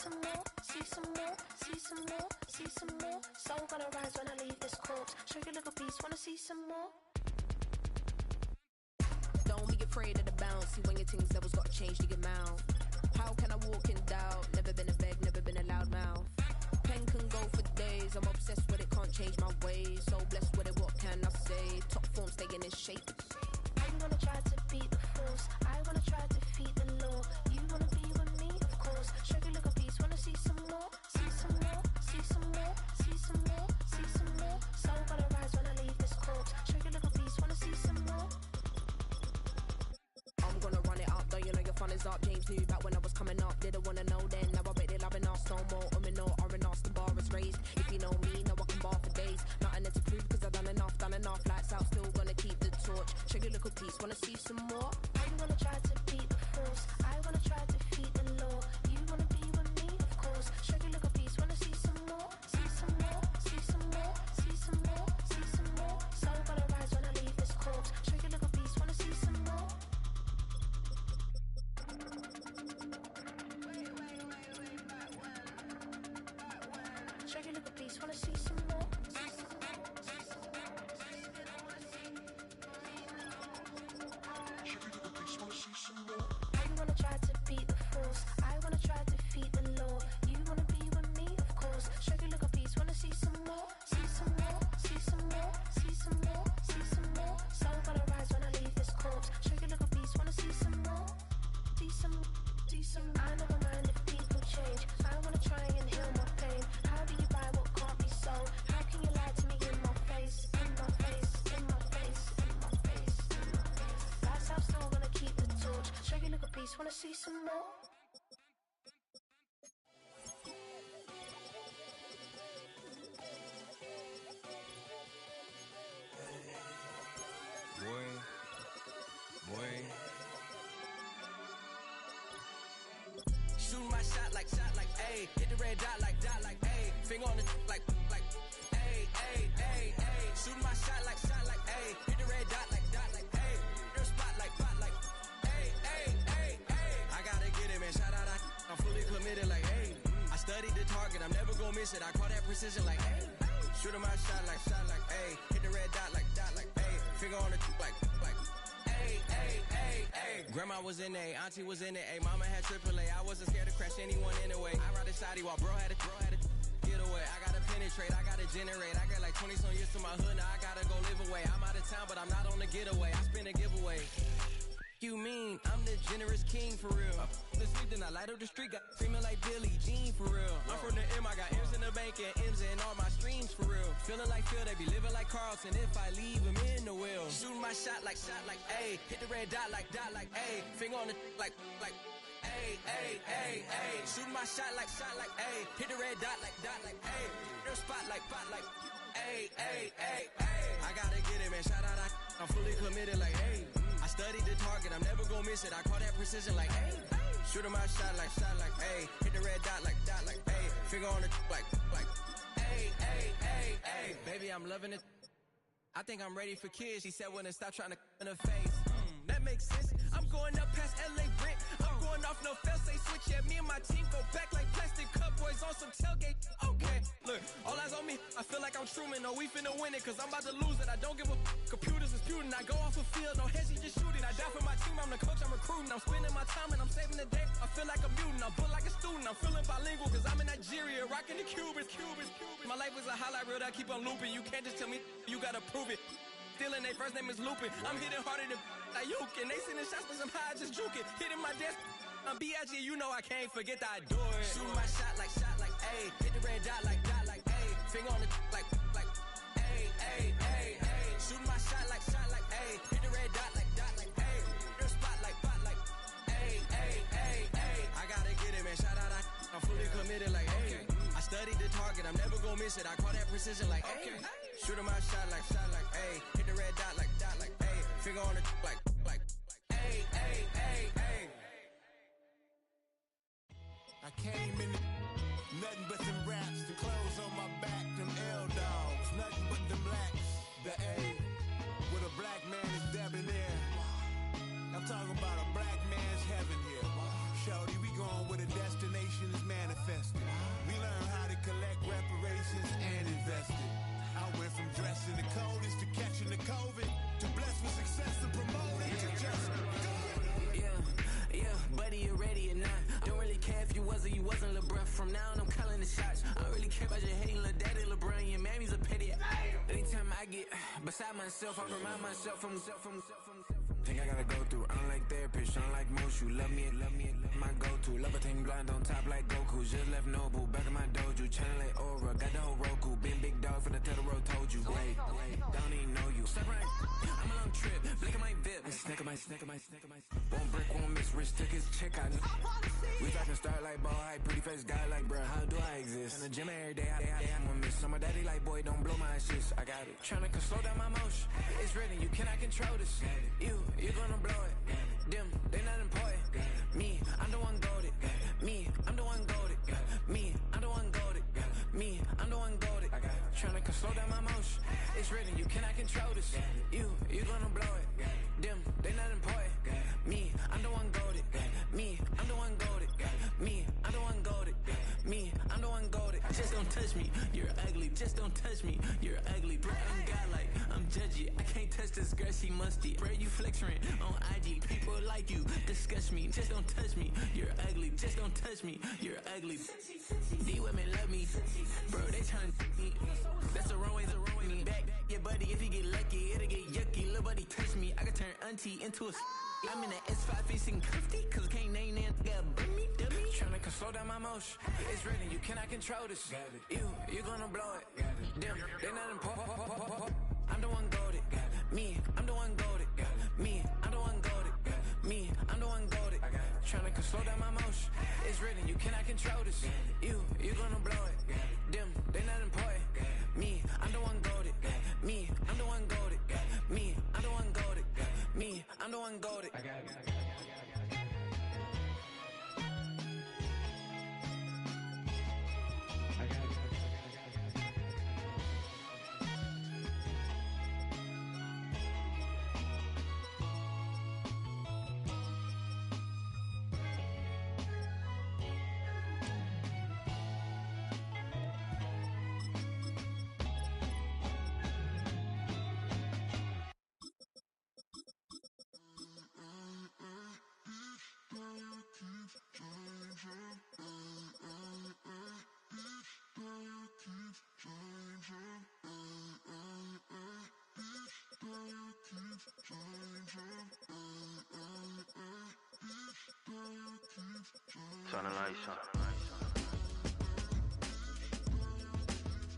some more, see some more, see some more, see some more. Soul gonna rise when I leave this corpse. Show you a little piece, wanna see some more? Don't be afraid of the bounce. See when your things levels gotta change to your mouth. How can I walk in doubt? Never been a beg, never been a loud mouth. Pen can go for days. I'm obsessed with it, can't change my ways. So blessed with it, what can I say? Top form staying in shape. I wanna try to beat the force. I wanna try to defeat the law. You wanna be with me, of course. Show you a little piece, wanna see some more? See some more, see some more, see some more, see some more. Soul gonna rise when I leave this corpse. Show you a little piece, wanna see some more? I'm gonna run it up, though you know your fun is up. James knew back when I was coming up, didn't wanna know then. Now I bet they're loving us no more. No, R&R's the bar is raised. If you know me, know I can bar for days. Nothing there to prove, cause I've done enough. Lights out, still gonna keep the torch. Show you a little piece, wanna see some more? I wanna try to beat the force. I wanna try to defeat the law. You wanna be with me, of course. Show you a little piece, wanna see some more? See some more, see some more, see some more, see some more. Soul gonna rise when I leave this corpse. Show you a little piece, wanna see some more? Show you a little piece, wanna see some more? I wanna try to beat the force. I wanna try to defeat the law. You wanna be with me, of course. Show you a little piece, wanna see some more? See some more, see some more, see some more, see some more. Soul gonna rise when I leave this corpse. Show you a little piece, wanna see some more? See some, see some. I never mind if people change. I wanna try and heal my pain. How do you buy what can't be sold? How can you lie to me in my face? In my face, in my face, in my face, in my face. That's how I'm still gonna keep the torch. Show you a little piece, wanna see some more? Boy. Shoot my shot like, ayy. Hit the red dot like, ayy. Finger on the like, ayy, ayy, ayy, ayy. Shoot my shot like, ayy. Hit the red dot like, ayy. Your spot like, ayy, ayy, ayy, ayy. I gotta get it, man. Shout out, I'm fully committed like, ayy. I studied the target, I'm never gonna miss it. I call that precision like, ayy. Shooting my shot like, ayy. Hit the red dot like, ayy. Finger on the like, ayy, ayy, ayy, ayy. Grandma was in A, auntie was in it, ayy. Mama had AAA, I wasn't scared to crash anyone anyway. I ride a shoddy while bro had it, get away. I gotta penetrate, I gotta generate. I got like 20 some years to my hood, now I gotta go live away. I'm out of town, but I'm not on the getaway. I spin a giveaway. You mean I'm the generous king for real? The sleep, then I light up the street, got screaming like Billie Jean for real. I'm from the M, I got M's in the bank and M's in all my streams for real. Feeling like Phil, they be living like Carlton if I leave him in the wheel. Shooting my shot like, ayy. Hit the red dot like, ayy. Finger on the like, ayy, ayy, ayy, ayy. Shooting my shot like, ayy. Hit the red dot like, ayy. Your spot like, ayy, ayy, ayy, ayy. I gotta get it, man. Shout out, I'm fully committed like, ayy. I studied the target, I'm never gonna miss it. I call that precision like, ayy. Shooting my shot like, ayy. Hit the red dot like, ayy. Finger on the like, ayy, ayy, ayy, ayy. Baby, I'm loving it. I think I'm ready for kids. She said when to stop trying to in her face. That makes sense. I'm going up past LA Brent. I'm going off no fail, say switch. Yeah, me and my team go back like plastic cup boys on some tailgate. Okay, look, all eyes on me. I feel like I'm Truman. No, we finna win it, cause I'm about to lose it. I don't give a computers disputing. I go off a field, no heads, just shooting. I die for my team, I'm the coach, I'm recruiting. I'm spending my time and I'm saving the day. I feel like a mutant, I'm built like a student. I'm feeling bilingual, cause I'm in Nigeria, rocking the Cubans. My life is a highlight reel that I keep on looping. You can't just tell me, you gotta prove it. Stealing, their first name is Lupin. I'm hitting harder than like Yukin. They sending shots, but somehow I just juke it. Hitting my desk, I'm B.I.G. You know I can't forget that I do it. Shoot my shot like, ayy. Hit the red dot like, ayy. Finger on the like, ayy, ayy, ayy, ayy. Shoot my shot like, ayy. Hit the red dot like, ayy. Your spot like, ayy, ayy, ayy, ayy. I gotta get it, man. Shout out, I'm fully committed like, ayy. I studied the target, I'm never gonna miss it. I call that precision like, ayy. Shooting my shot like, ayy. Hit the red dot like, ayy. Finger on the like, ayy, ayy, ayy, ayy. I came in nothing but them raps, the clothes on my back, them L-dogs, nothing but them blacks. The A, with a black man is debonair. I'm talking about a black man's heaven here. shorty, we going where the destination is manifested. We learn how to collect reparations and invest it. I went from dressing the coldest to catching the COVID, to blessed with success and promoted to just go. Yeah, buddy, you ready or not? Don't really care if you was or you wasn't LeBron. From now on, I'm calling the shots. I don't really care about your hating little daddy LeBron. Your mammy's a pity. Anytime I get beside myself, I remind myself from think I gotta go through. I don't like therapists, I don't like most. You love me, my go-to. Love a thing blind on top like Goku. Just left Noble, back in my dojo. Channel like Aura, got the whole Roku. Been big dog from the Tether Road, told you. Wait, don't even know you. Step right, I'm a long trip. Blink of my VIP. Snack of my. Won't break, won't miss. Rich took his check out. We talking start like ball hype. Pretty face guy like, bruh, how do I exist? In the gym every day, I'm gonna miss. Summer daddy like, boy, don't blow my assist. I got it. Tryna slow down my motion. It's written, you cannot control this. You gonna blow it. Them, they not important. Me, I'm the one goated. Me, I'm the one goated. Me, I'm the one goated. Me, I'm the one goated. Tryna slow down my motion. It's written, you cannot control this. You gonna blow it. Them, they not important. Me, I'm the one goated. Me, I'm the one goated. Me, I'm the one goated. Me, I'm the one goated. Just don't touch me, you're ugly. Just don't touch me, you're ugly. Bro, I'm godlike, I'm judgy. I can't touch this girl, she musty. Bro, you flexing on IG. People like you disgust me. Just don't touch me, you're ugly. Just don't touch me, you're ugly. These women love me, bro, they trying to me. That's the wrong way, back your buddy. If you get lucky, it'll get yucky. Little buddy touch me, I can turn auntie into a I'm in the S5 facing comfy, cause can't name that dummy. Tryna slow down my motion. It's written, you cannot control this. You gonna blow it. Them, they not important. I'm the one goated. Me, I'm the one goated. Me, I'm the one goated. Me, I'm the one goated. Tryna slow down my motion. It's written, you cannot control this. You gonna blow it. Them, they not important. Me, I'm the one goated. Me, I'm the one goated. Me, I'm the one goated. Me, I'm the one goated. Turn the lights on.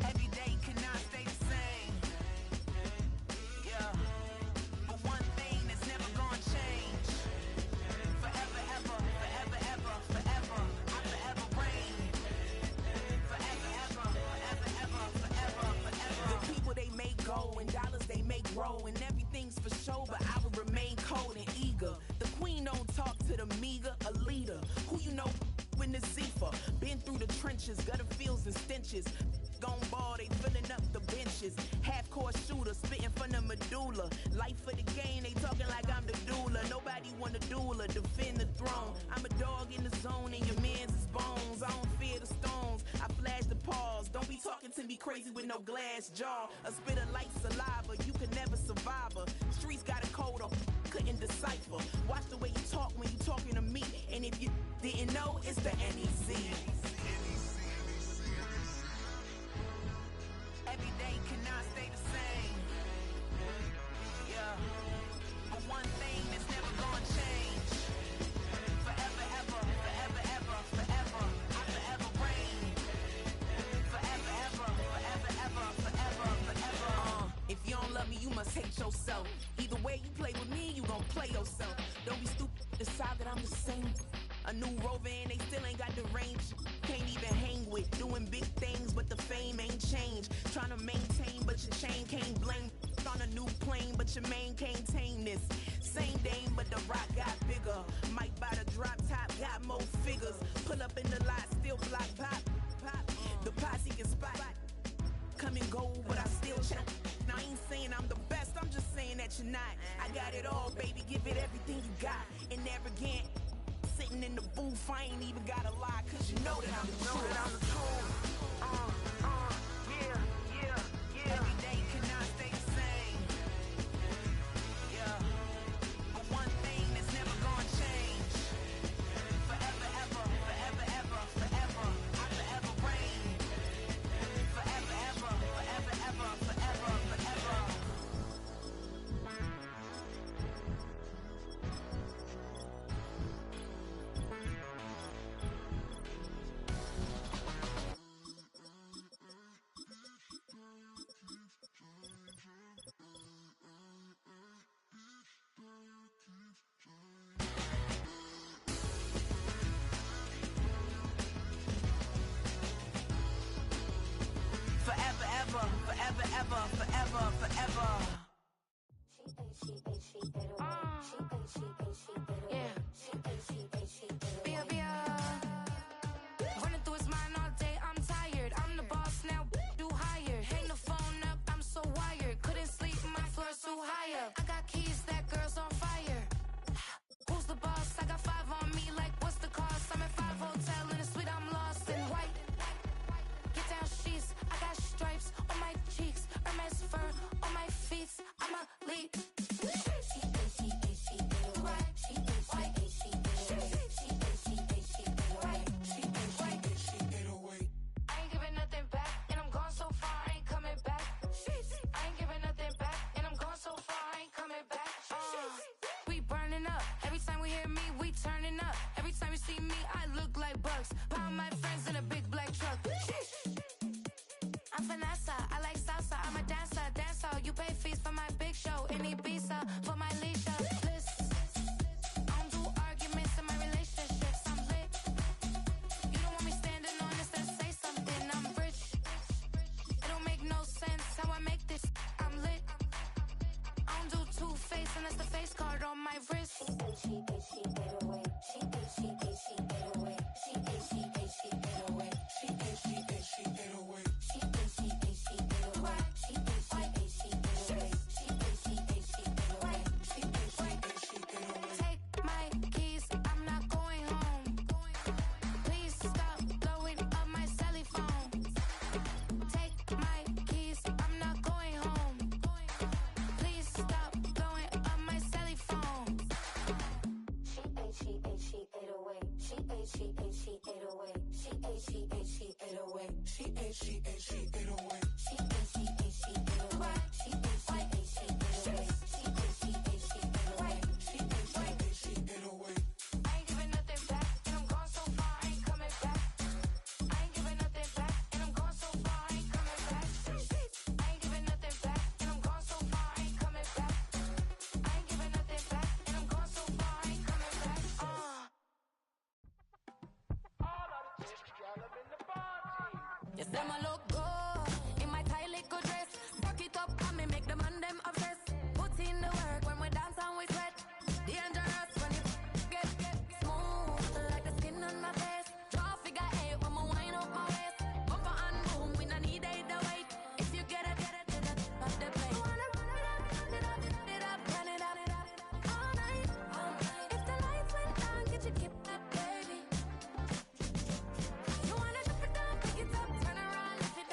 Every day cannot stay the same. Yeah. But one thing that's never gonna change. Forever, ever, forever, ever, forever. I forever reign. Forever, ever, forever, ever, forever, forever. The people they make go and dollars they make grow. And everything's for show, but I will remain cold and eager. The queen don't talk to the meager, a leader. Who you know in the Zephyr? Been through the trenches, gutter fields and stenches. Gone ball, they filling up the benches. Half-court shooter, spitting from the medulla. Life for the game, they talking like I'm the doula. Nobody want a doula, defend the throne. I'm a dog in the zone and your man's is bones. I don't fear the stones, I flash the paws. Don't be talking to me crazy with no glass jaw. A spit of light saliva, you can never survive her. Streets got a code up, couldn't decipher. Watch the way you talk when you talking to me. And if you didn't know, it's the NEC. Every day cannot stay the same. Yeah. But one thing that's never gonna change. Forever, ever, forever, ever, forever. I forever reign. Forever, ever, forever, ever, forever, forever. If you don't love me, you must hate yourself. Either way you play with me, you gon' play yourself. Don't be stupid, decide that I'm the same. A new rover and they still ain't got the range. Can't even hang with, doing big things, but the fame ain't changed. Trying to maintain, but your chain can't blame. On a new plane, but your main can't tame this. Same dame, but the rock got bigger. Might buy the drop top, got more figures. Pull up in the lot, still block pop. The posse can spot. Come and go, but I still check. Now I ain't saying I'm the best, I'm just saying that you're not. I got it all, baby, give it everything you got. And arrogant, sitting in the booth, I ain't even gotta lie, cause you know that I'm the truth. Yeah. Every day cannot stay the same. Yeah. But one thing that's never gonna change. Forever, ever, forever, ever, forever. I forever reign. Forever, ever, forever, ever, forever, forever. Forever, ever, forever, ever, forever, forever. Running through his mind all day, I'm tired. I'm the boss now, do higher. Hang the phone up, I'm so wired. Couldn't sleep, my floor's too high up. I got keys, that girl's on fire. Who's the boss? I got 5 on me, like what's the cost? I'm at 5 hotel in a suite, I'm lost in white. Get down sheets, I got stripes on my cheeks, Hermes fur on my feet. I'm a lead. I ain't giving nothing back, and I'm gone so far, I ain't coming back. I ain't giving nothing back, and I'm gone so far, I ain't coming back. We burning up. Every time we hear me, we turning up. Every time you see me, I look like bugs. Pound my friends in a big black truck. I'm Vanessa, I like salsa, I'm a dancer, you pay fees for my big show in Ibiza, for my leisure. Listen, I don't do arguments in my relationships, I'm lit. You don't want me standing on this, then say something, I'm rich. It don't make no sense how I make this, I'm lit. I don't do two-face unless the face card on my wrist. Take my keys, I'm not going home. Please stop blowing up my celly phone. Take my keys, I'm not going home. Please stop blowing up my celly phone. She ate away. She ate away. She ate away. She ate away. I ain't giving nothing back, and I'm gone so far, I ain't coming back. I ain't giving nothing back, and I'm gone so far, I ain't coming back. I ain't giving nothing back, and I'm gone so far, I ain't coming back. I ain't giving nothing back, and I'm gone so far, I ain't coming back. You say my look good in my tight little dress. Rock it up and me make the man them obsessed. Put in the work when we dance and we sweat. Dangerous when you get smooth like the skin on my face. Draw figure 8 when we wind up my waist. Bumper and boom, we no need either wait. If you get it, off the plate. You wanna run it up, run it up, all night. If the lights went down, get your kip up, baby. You wanna drop it down, pick it up, turn around, lift it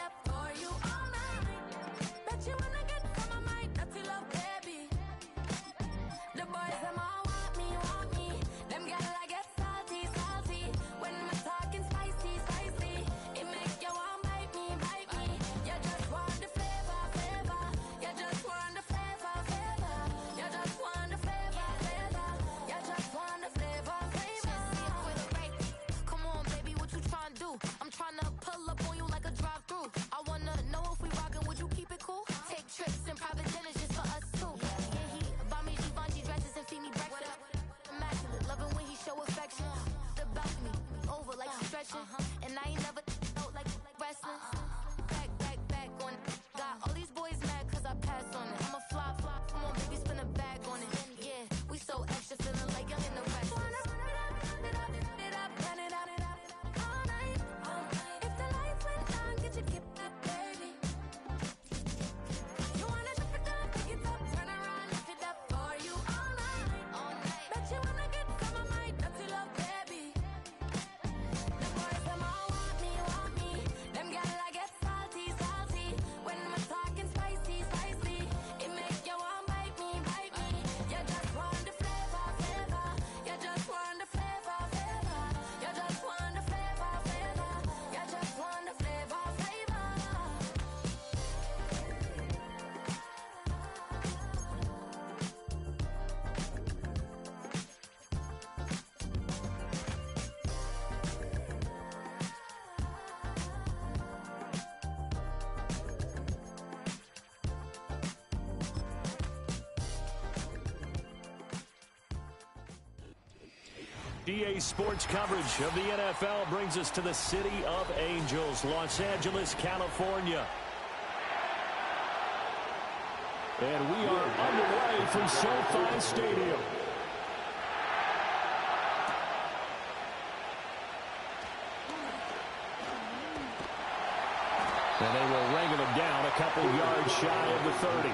EA Sports coverage of the NFL brings us to the City of Angels, Los Angeles, California. And we are underway from SoFi Stadium. And they will wrangle him down a couple yards shy of the 30.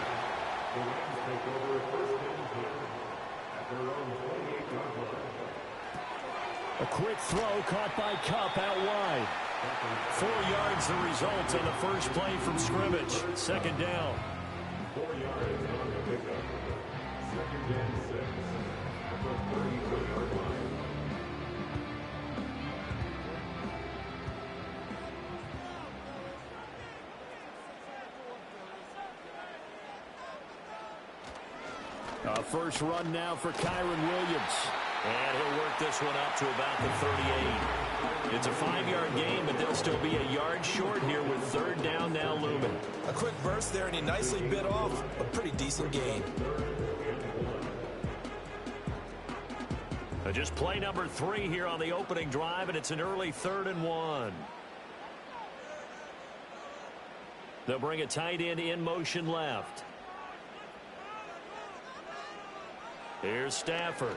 A quick throw caught by Kupp out wide. 4 yards the result on the first play from scrimmage. Second down. 4 yards on the pickup. Second and 6. At the 32-yard line. First run now for Kyron Williams. And he'll work this one up to about the 38. It's a 5-yard gain, but they'll still be a yard short here with third down now looming. A quick burst there, and he nicely bit off a pretty decent gain. Just play number 3 here on the opening drive, and it's an early 3rd and 1. They'll bring a tight end in motion left. Here's Stafford.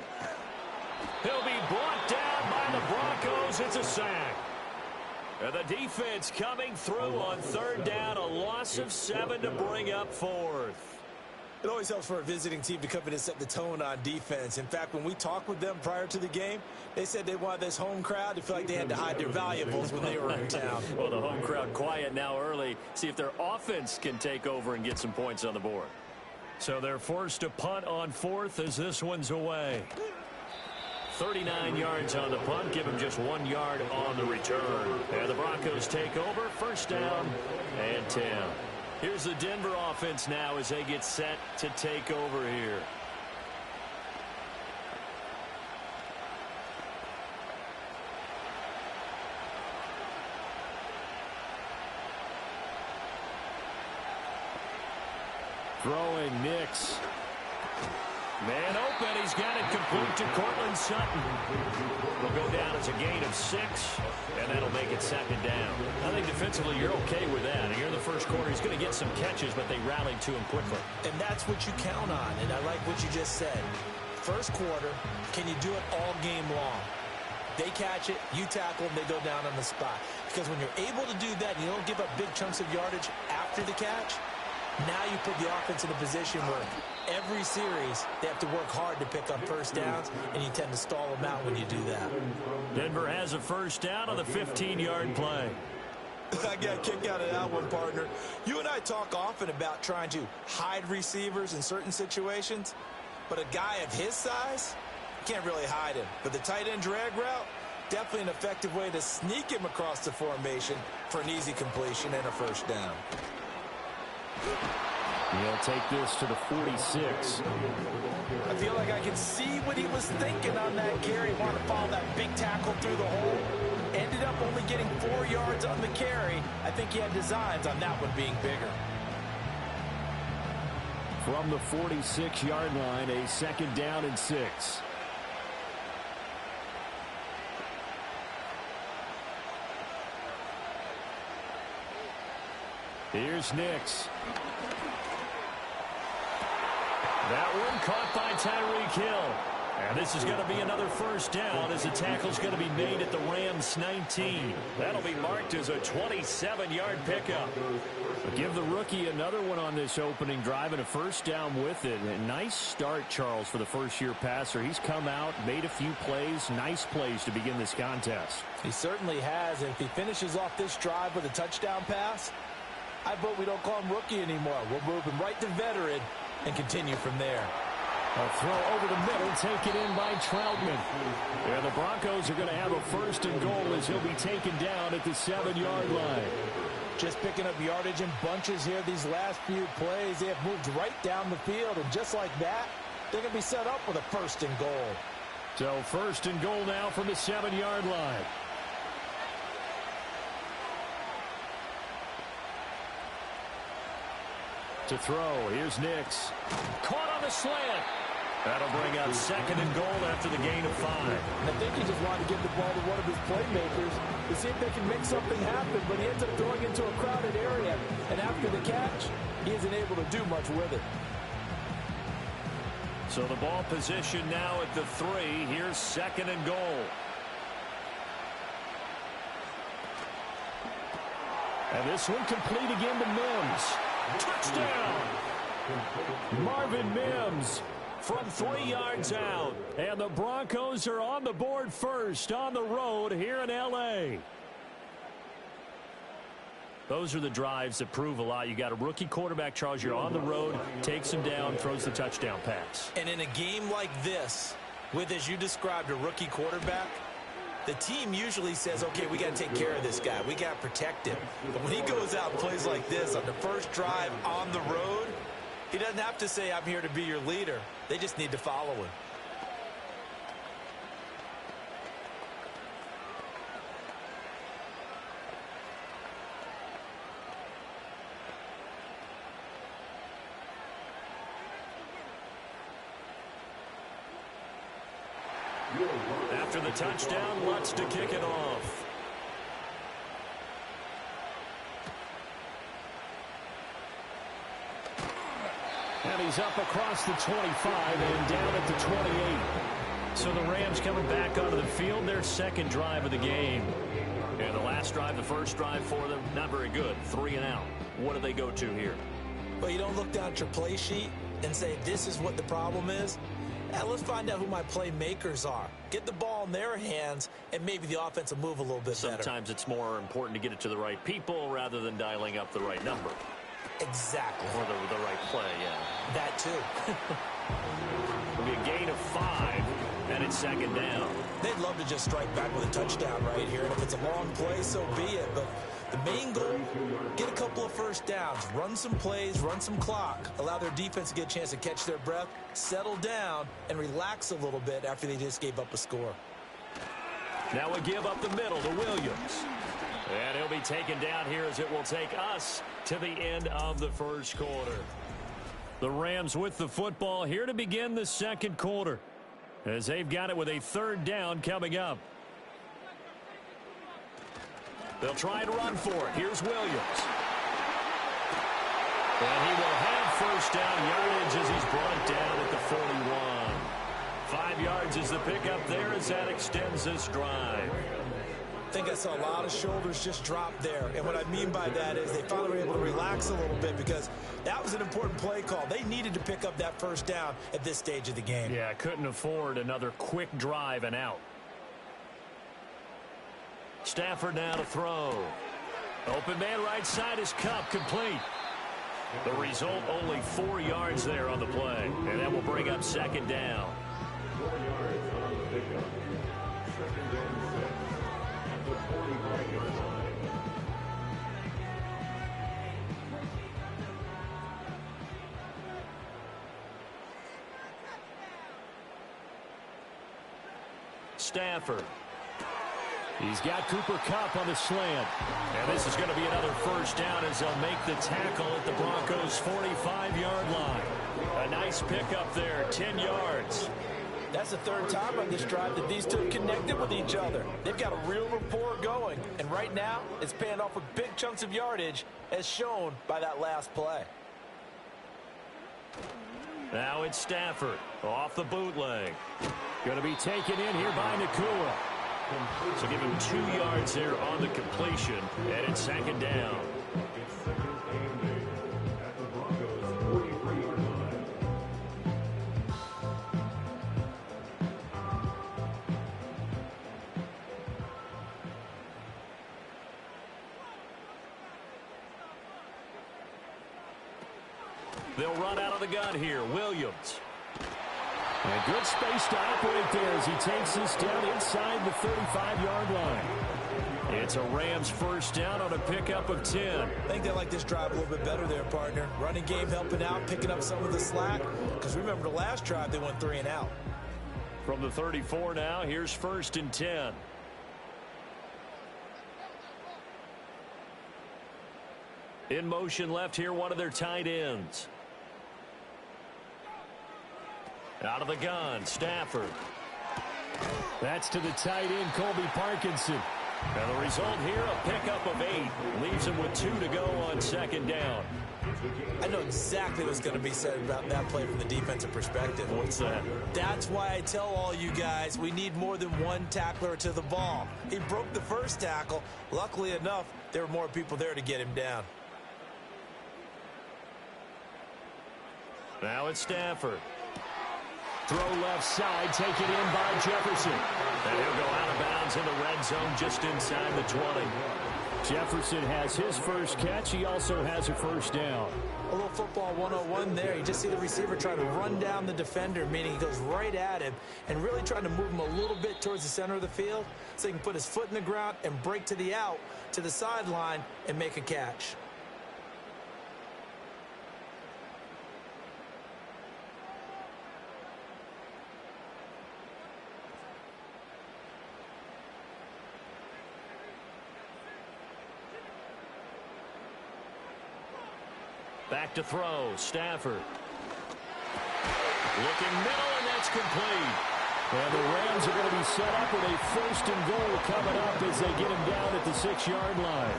He'll be brought down by the Broncos. It's a sack. And the defense coming through on third down. A loss of 7 to bring up 4th. It always helps for a visiting team to come in and set the tone on defense. In fact, when we talked with them prior to the game, they said they wanted this home crowd to feel like they had to hide their valuables when they were in town. Well, the home crowd quiet now early. See if their offense can take over and get some points on the board. So they're forced to punt on 4th as this one's away. 39 yards on the punt. Give them just 1 yard on the return. And the Broncos take over. First down and 10. Here's the Denver offense now as they get set to take over here. Throwing Nix. Man open. He's got it complete to Cortland Sutton. Will go down as a gain of 6, and that'll make it second down. I think defensively you're okay with that. And you're in the first quarter. He's going to get some catches, but they rallied to him quickly. And that's what you count on, and I like what you just said. First quarter, can you do it all game long? They catch it, you tackle them, they go down on the spot. Because when you're able to do that, and you don't give up big chunks of yardage after the catch, now you put the offense in a position where every series they have to work hard to pick up first downs, and you tend to stall them out when you do that. Denver has a first down on the 15-yard play. I got a kick out of that one, partner. You and I talk often about trying to hide receivers in certain situations, but a guy of his size, you can't really hide him. But the tight end drag route, definitely an effective way to sneak him across the formation for an easy completion and a first down. He'll take this to the 46. I feel like I can see what he was thinking on that carry. He wanted to follow that big tackle through the hole. Ended up only getting 4 yards on the carry. I think he had designs on that one being bigger. From the 46-yard line, a second down and 6. Here's Nix. That one caught by Tyreek Hill. And this is going to be another first down as the tackle's going to be made at the Rams 19. That'll be marked as a 27-yard pickup. But give the rookie another one on this opening drive and a first down with it. A nice start, Charles, for the first-year passer. He's come out, made a few plays, nice plays to begin this contest. He certainly has. And if he finishes off this drive with a touchdown pass, I vote we don't call him rookie anymore. We'll move him right to veteran and continue from there. A throw over the middle, taken in by Troutman. And the Broncos are going to have a first and goal as he'll be taken down at the 7-yard line. Just picking up yardage in bunches here these last few plays. They have moved right down the field, and just like that, they're going to be set up with a first and goal. So first and goal now from the 7-yard line. To throw, here's Nix. Caught on the slant. That'll bring up second and goal after the gain of 5. And I think he just wanted to get the ball to one of his playmakers to see if they can make something happen, but he ends up throwing into a crowded area, and after the catch, he isn't able to do much with it. So the ball position now at the 3. Here's second and goal. And this one complete again to Mims. Touchdown! Marvin Mims from 3 yards out. And the Broncos are on the board first on the road here in L.A. Those are the drives that prove a lot. You got a rookie quarterback, Charles. You're on the road, takes him down, throws the touchdown pass. And in a game like this, with, as you described, a rookie quarterback, the team usually says, okay, we got to take care of this guy. We got to protect him. But when he goes out and plays like this on the first drive on the road, he doesn't have to say, I'm here to be your leader. They just need to follow him. After the touchdown, Lutz to kick it off. And he's up across the 25 and down at the 28. So the Rams coming back onto the field, their second drive of the game. And the last drive, the first drive for them, not very good. 3 and out. What do they go to here? Well, you don't look down at your play sheet and say, this is what the problem is. Let's find out who my playmakers are. Get the ball in their hands, and maybe the offense will move a little bit better. Sometimes it's more important to get it to the right people rather than dialing up the right number. Exactly. Or the right play, yeah. That too. It'll be a gain of 5, and it's second down. They'd love to just strike back with a touchdown right here, and if it's a long play, so be it. But the main goal, get a couple of first downs, run some plays, run some clock, allow their defense to get a chance to catch their breath, settle down, and relax a little bit after they just gave up a score. Now we give up the middle to Williams. And he'll be taken down here as it will take us to the end of the first quarter. The Rams with the football here to begin the second quarter, as they've got it with a third down coming up. They'll try and run for it. Here's Williams. And he will have first down yardage as he's brought down at the 41. 5 yards is the pickup there as that extends this drive. I think I saw a lot of shoulders just drop there. And what I mean by that is they finally were able to relax a little bit because that was an important play call. They needed to pick up that first down at this stage of the game. Yeah, couldn't afford another quick drive and out. Stafford now to throw. Open man right side is Cup, complete. The result, only 4 yards there on the play. And that will bring up second down. 4 yards on the pickup. Second and 6 at the 45-yard line. Stafford. He's got Cooper Kupp on the slant. And this is going to be another first down as they'll make the tackle at the Broncos' 45-yard line. A nice pickup there, 10 yards. That's the third time on this drive that these two have connected with each other. They've got a real rapport going. And right now, it's paying off with big chunks of yardage, as shown by that last play. Now it's Stafford off the bootleg. Going to be taken in here by Nakua. So give him 2 yards there on the completion, and it's second down. It's second and 8 at the Broncos' 43-yard line. They'll run out of the gun here. Williams. And good space to operate there as he takes this down inside the 35-yard line. It's a Rams first down on a pickup of 10. I think they like this drive a little bit better there, partner. Running game helping out, picking up some of the slack. Because remember, the last drive, they went 3 and out. From the 34 now, here's first and 10. In motion left here, one of their tight ends. Out of the gun, Stafford. That's to the tight end, Colby Parkinson. And the result here, a pickup of 8. Leaves him with 2 to go on second down. I know exactly what's going to be said about that play from the defensive perspective. What's that? That's why I tell all you guys we need more than one tackler to the ball. He broke the first tackle. Luckily enough, there were more people there to get him down. Now it's Stafford. Throw left side, taken in by Jefferson. And he'll go out of bounds in the red zone just inside the 20. Jefferson has his first catch. He also has a first down. A little football 101 there. You just see the receiver try to run down the defender, meaning he goes right at him and really trying to move him a little bit towards the center of the field so he can put his foot in the ground and break to the out, to the sideline, and make a catch. Back to throw, Stafford. Looking middle, and that's complete. And the Rams are going to be set up with a 1st and goal coming up as they get him down at the 6-yard line.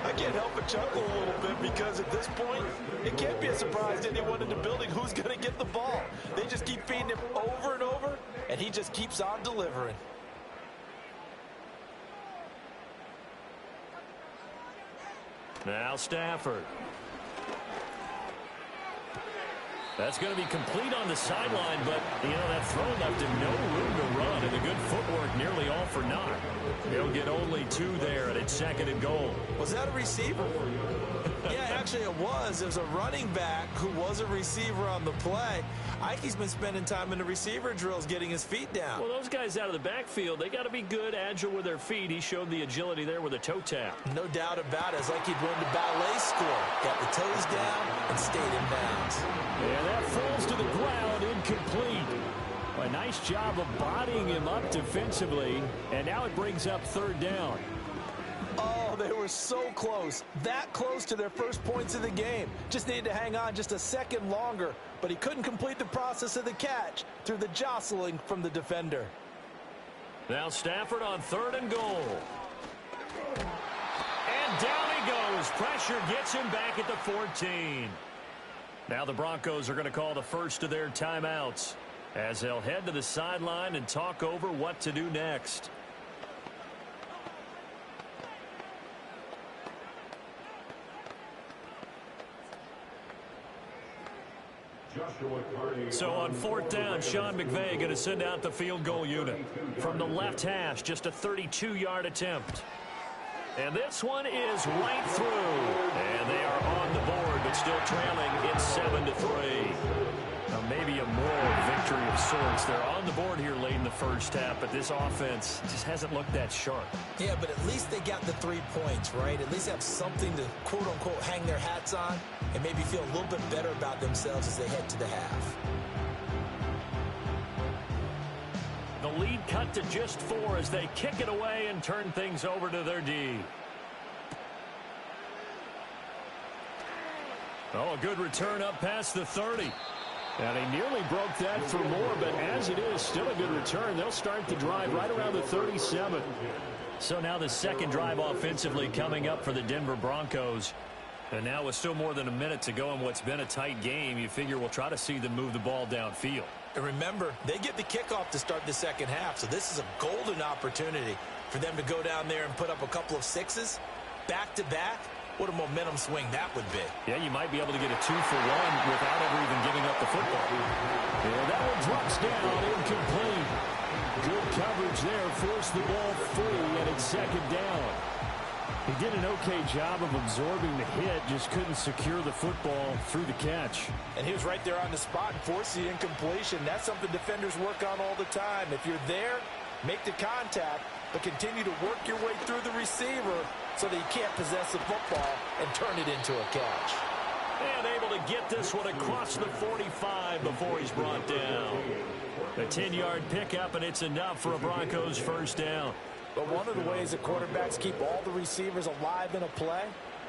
I can't help but chuckle a little bit because at this point, it can't be a surprise to anyone in the building who's going to get the ball. They just keep feeding him over and over, and he just keeps on delivering. Now Stafford. That's going to be complete on the sideline, but, that throw left him no room to run, and the good footwork nearly all for naught. He'll get only 2 there, and it's 2nd and goal. Was that a receiver? Yeah, actually it was. There's a running back who was a receiver on the play. Ike's been spending time in the receiver drills getting his feet down. Well, those guys out of the backfield, they got to be good, agile with their feet. He showed the agility there with a toe tap. No doubt about it. It's like he'd won the ballet school. Got the toes down and stayed in bounds. And that falls to the ground, incomplete. A nice job of bodying him up defensively, and now it brings up 3rd down. Oh, they were so close. That close to their first points of the game. Just needed to hang on just a second longer, but he couldn't complete the process of the catch through the jostling from the defender. Now Stafford on 3rd and goal. And down he goes. Pressure gets him back at the 14. Now the Broncos are going to call the first of their timeouts as they'll head to the sideline and talk over what to do next. So on 4th down, Sean McVay going to send out the field goal unit. From the left hash, just a 32-yard attempt. And this one is right through. And they are on the board, but still trailing. It's 7-3. Now maybe a moral victory of sorts. They're on the board here late in the first half, but this offense just hasn't looked that sharp. Yeah, but at least they got the 3 points, right? At least have something to, quote-unquote, hang their hats on and maybe feel a little bit better about themselves as they head to the half. The lead cut to just 4 as they kick it away and turn things over to their D. Oh, a good return up past the 30. And he nearly broke that for more, but as it is, still a good return. They'll start the drive right around the 37. So now the 2nd drive offensively coming up for the Denver Broncos. And now with still more than a minute to go in what's been a tight game, you figure we'll try to see them move the ball downfield. And remember, they get the kickoff to start the second half, so this is a golden opportunity for them to go down there and put up a couple of 6s back-to-back. What a momentum swing that would be. Yeah, you might be able to get a 2-for-1 without ever even giving up the football. And that one drops down, incomplete. Good coverage there, forced the ball free, and it's 2nd down. He did an okay job of absorbing the hit, just couldn't secure the football through the catch. And he was right there on the spot and forced the incompletion. That's something defenders work on all the time. If you're there, make the contact, but continue to work your way through the receiver so that you can't possess the football and turn it into a catch. And able to get this one across the 45 before he's brought down. A 10-yard pickup, and it's enough for a Broncos first down. But one of the ways that quarterbacks keep all the receivers alive in a play,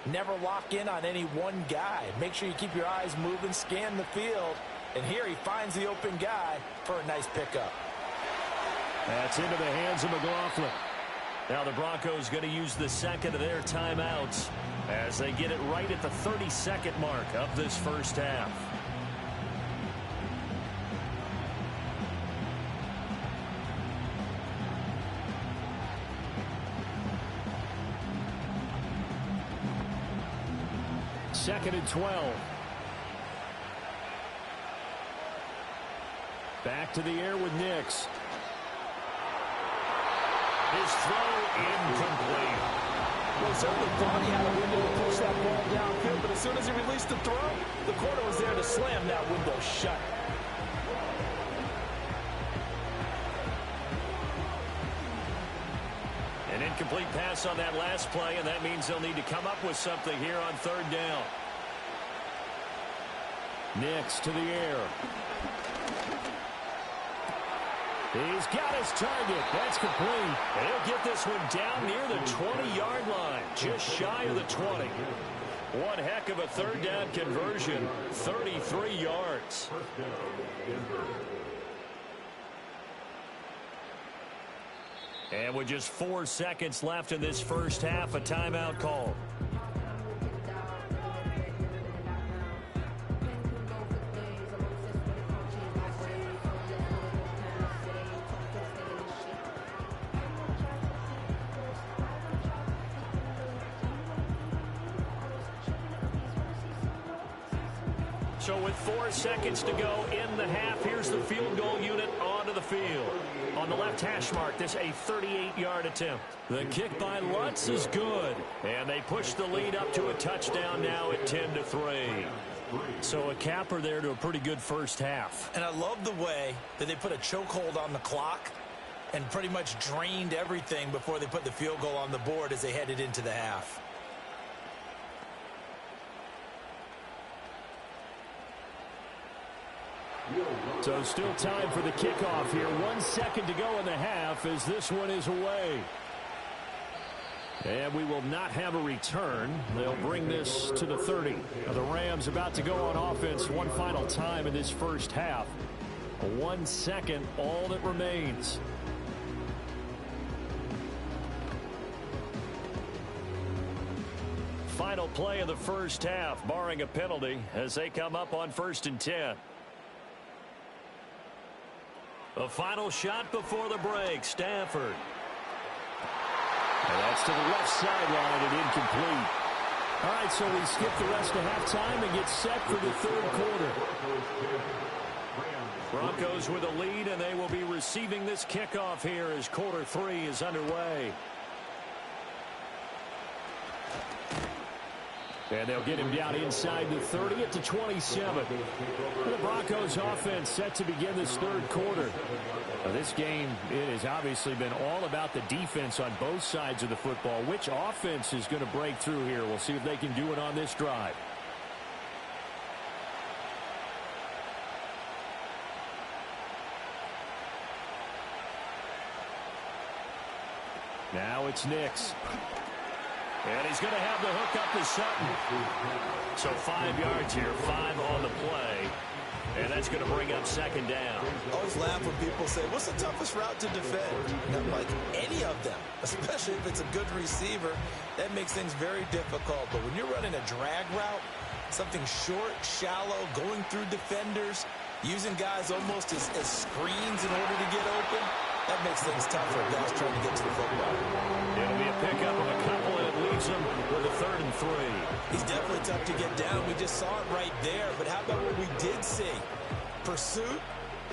never lock in on any one guy. Make sure you keep your eyes moving, scan the field, And here he finds the open guy for a nice pickup. That's into the hands of McLaughlin. Now the Broncos going to use the second of their timeouts as they get it right at the 30-second mark of this first half. Second and 12. Back to the air with Nix. His throw incomplete. Well, certainly thought he had a window to push that ball downfield, but as soon as he released the throw, the corner was there to slam that window shut. An incomplete pass on that last play, and that means they'll need to come up with something here on third down. Nix to the air. He's got his target. That's complete. And he'll get this one down near the 20-yard line, just shy of the 20. One heck of a third down conversion, 33 yards. And with just 4 seconds left in this first half, a timeout call. So with 4 seconds to go in the half, here's the field goal unit onto the field. On the left hash mark, this a 38-yard attempt. The kick by Lutz is good. And they push the lead up to a touchdown now at 10-3. So a capper there to a pretty good first half. And I love the way that they put a chokehold on the clock and pretty much drained everything before they put the field goal on the board as they headed into the half. So still time for the kickoff here. 1 second to go in the half as this one is away. And we will not have a return. They'll bring this to the 30. Now the Rams about to go on offense one final time in this first half. 1 second, all that remains. Final play of the first half, barring a penalty, as they come up on 1st and 10. A final shot before the break. Stafford. And that's to the left sideline and incomplete. All right, so we skip the rest of halftime and get set for the third quarter. Broncos with a lead, and they will be receiving this kickoff here as quarter 3 is underway. And they'll get him down inside the 30 at the 27. The Broncos offense set to begin this third quarter. Now this game, it has obviously been all about the defense on both sides of the football. Which offense is going to break through here? We'll see if they can do it on this drive. Now it's Nix. And he's going to have the hook up to Sutton. So 5 yards here, 5 on the play. And that's going to bring up second down. I always laugh when people say, what's the toughest route to defend? And I'm like, any of them, especially if it's a good receiver. That makes things very difficult. But when you're running a drag route, something short, shallow, going through defenders, using guys almost as screens in order to get open, that makes things tougher if guys trying to get to the football. It'll be a pickup of a couple, and it leaves him with a 3rd and 3. He's definitely tough to get down. We just saw it right there. But how about what we did see? Pursuit,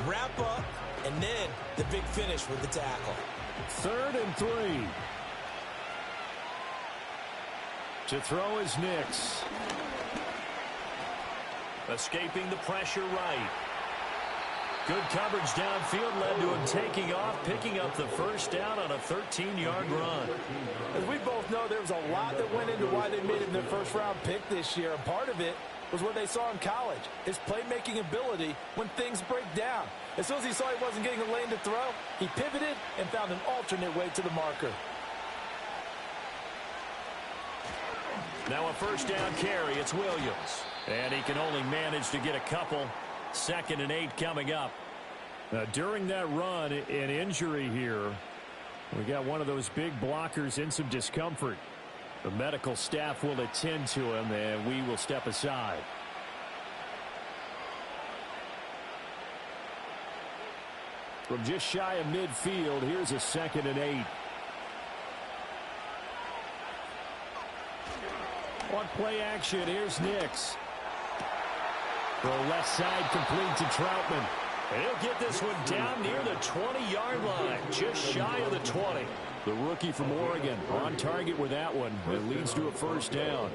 wrap up, and then the big finish with the tackle. 3rd and 3. To throw is Nix. Escaping the pressure right. Good coverage downfield led to him taking off, picking up the first down on a 13-yard run. As we both know, there was a lot that went into why they made him their first-round pick this year. And part of it was what they saw in college, his playmaking ability when things break down. As soon as he saw he wasn't getting a lane to throw, he pivoted and found an alternate way to the marker. Now a first down carry. It's Williams. And he can only manage to get a couple 2nd and 8 coming up. During that run, an injury here. We got one of those big blockers in some discomfort. The medical staff will attend to him, and we will step aside. From just shy of midfield, here's a 2nd and 8. On play action, here's Nix. Throw left side complete to Troutman. And he'll get this one down near the 20-yard line, just shy of the 20. The rookie from Oregon on target with that one. It leads to a first down.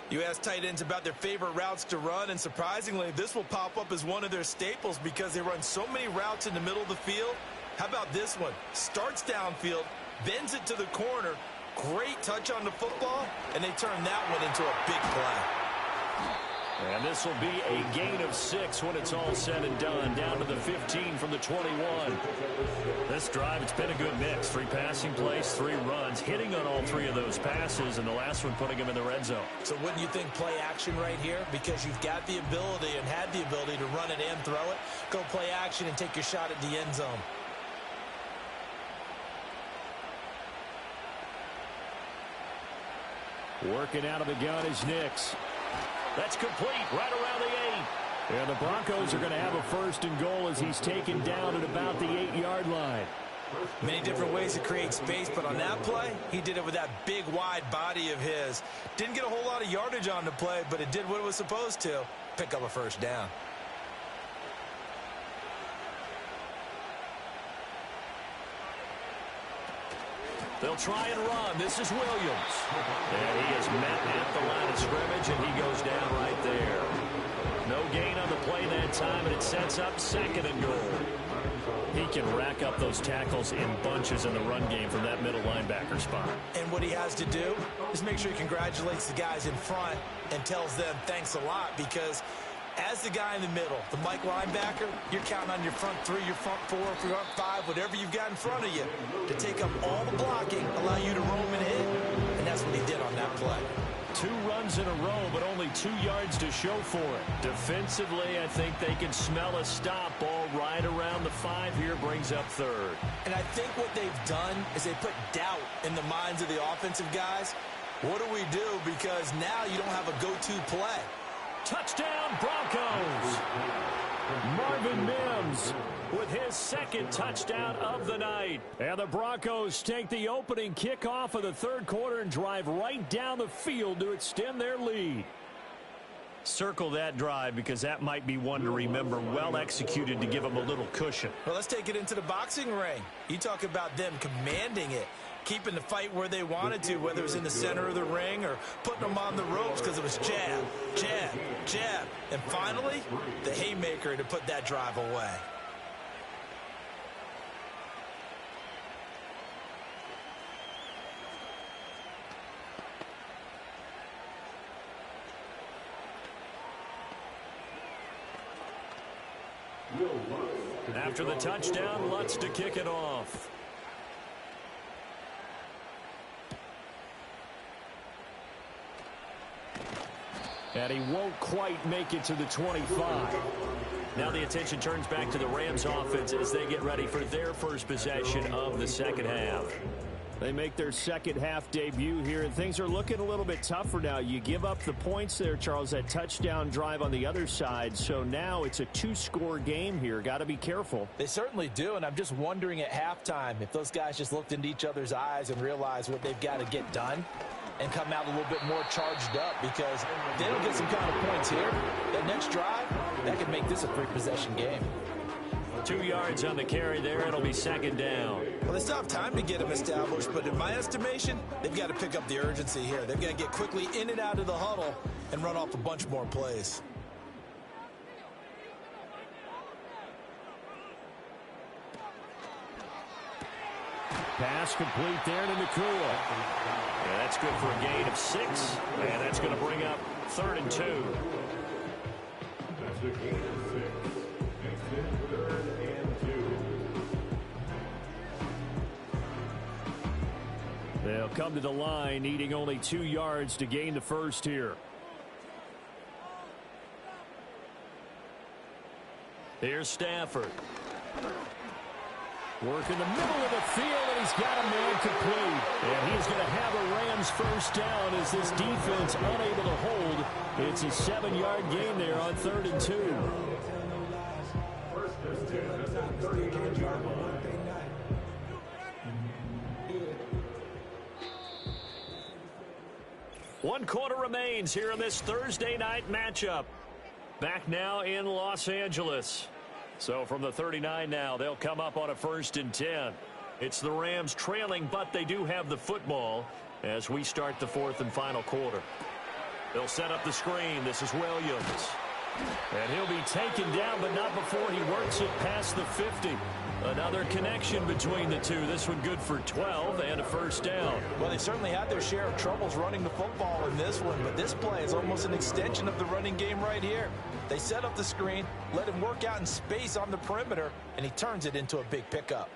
You ask tight ends about their favorite routes to run, and surprisingly, this will pop up as one of their staples because they run so many routes in the middle of the field. How about this one? Starts downfield, bends it to the corner, great touch on the football, and they turn that one into a big play. And this will be a gain of 6 when it's all said and done, down to the 15 from the 21. This drive, it's been a good mix. 3 passing plays, 3 runs, hitting on all 3 of those passes, and the last one putting him in the red zone. So wouldn't you think play action right here? Because you've got the ability and had the ability to run it and throw it. Go play action and take your shot at the end zone. Working out of the gun is Nix. That's complete right around the 8. And the Broncos are going to have a 1st and goal as he's taken down at about the 8-yard line. Many different ways to create space, but on that play, he did it with that big, wide body of his. Didn't get a whole lot of yardage on the play, but it did what it was supposed to. Pick up a 1st down. They'll try and run. This is Williams. And he is met at the line of scrimmage, and he goes down right there. No gain on the play that time, and it sets up 2nd and goal. He can rack up those tackles in bunches in the run game from that middle linebacker spot. And what he has to do is make sure he congratulates the guys in front and tells them thanks a lot, because as the guy in the middle, the Mike linebacker, you're counting on your front 3, your front 4, your front 5, whatever you've got in front of you to take up all the blocking, allow you to roam and hit, and that's what he did on that play. 2 runs in a row, but only 2 yards to show for it. Defensively, I think they can smell a stop. Ball right around the 5 here, brings up 3rd. And I think what they've done is they put doubt in the minds of the offensive guys. What do we do? Because now you don't have a go-to play. Touchdown, Broncos! Marvin Mims with his 2nd touchdown of the night. And the Broncos take the opening kickoff of the 3rd quarter and drive right down the field to extend their lead. Circle that drive because that might be one to remember. Well executed to give them a little cushion. Well, let's take it into the boxing ring. You talk about them commanding it, keeping the fight where they wanted to, whether it was in the center of the ring or putting them on the ropes because it was jab, jab, jab. And finally, the haymaker to put that drive away. After the touchdown, Lutz to kick it off. And he won't quite make it to the 25. Now the attention turns back to the Rams offense as they get ready for their first possession of the 2nd half. They make their 2nd half debut here, and things are looking a little bit tougher now. You give up the points there, Charles, that touchdown drive on the other side. So now it's a 2-score game here. Got to be careful. They certainly do, and I'm just wondering at halftime if those guys just looked into each other's eyes and realized what they've got to get done and come out a little bit more charged up, because if they don't get some kind of points here, that next drive, that could make this a 3-possession game. 2 yards on the carry there. It'll be 2nd down. Well, they still have time to get them established, but in my estimation, they've got to pick up the urgency here. They've got to get quickly in and out of the huddle and run off a bunch more plays. Pass complete there to Nakua. Yeah, that's good for a gain of 6, and that's going to bring up 3rd and 2. That's a gain of 6. Extend 3rd and 2. They'll come to the line, needing only 2 yards to gain the 1st here. Here's Stafford. Work in the middle of the field, and he's got a man complete. And he's going to have a Rams first down as this defense unable to hold. It's a 7-yard gain there on 3rd and 2. First and 10 at the 38-yard line. One quarter remains here in this Thursday night matchup. Back now in Los Angeles. So from the 39 now, they'll come up on a 1st and 10. It's the Rams trailing, but they do have the football as we start the 4th and final quarter. They'll set up the screen. This is Williams. And he'll be taken down, but not before he works it past the 50. Another connection between the two. This one good for 12 and a first down. Well, they certainly had their share of troubles running the football in this one, but this play is almost an extension of the running game right here. They set up the screen, let him work out in space on the perimeter, and he turns it into a big pickup.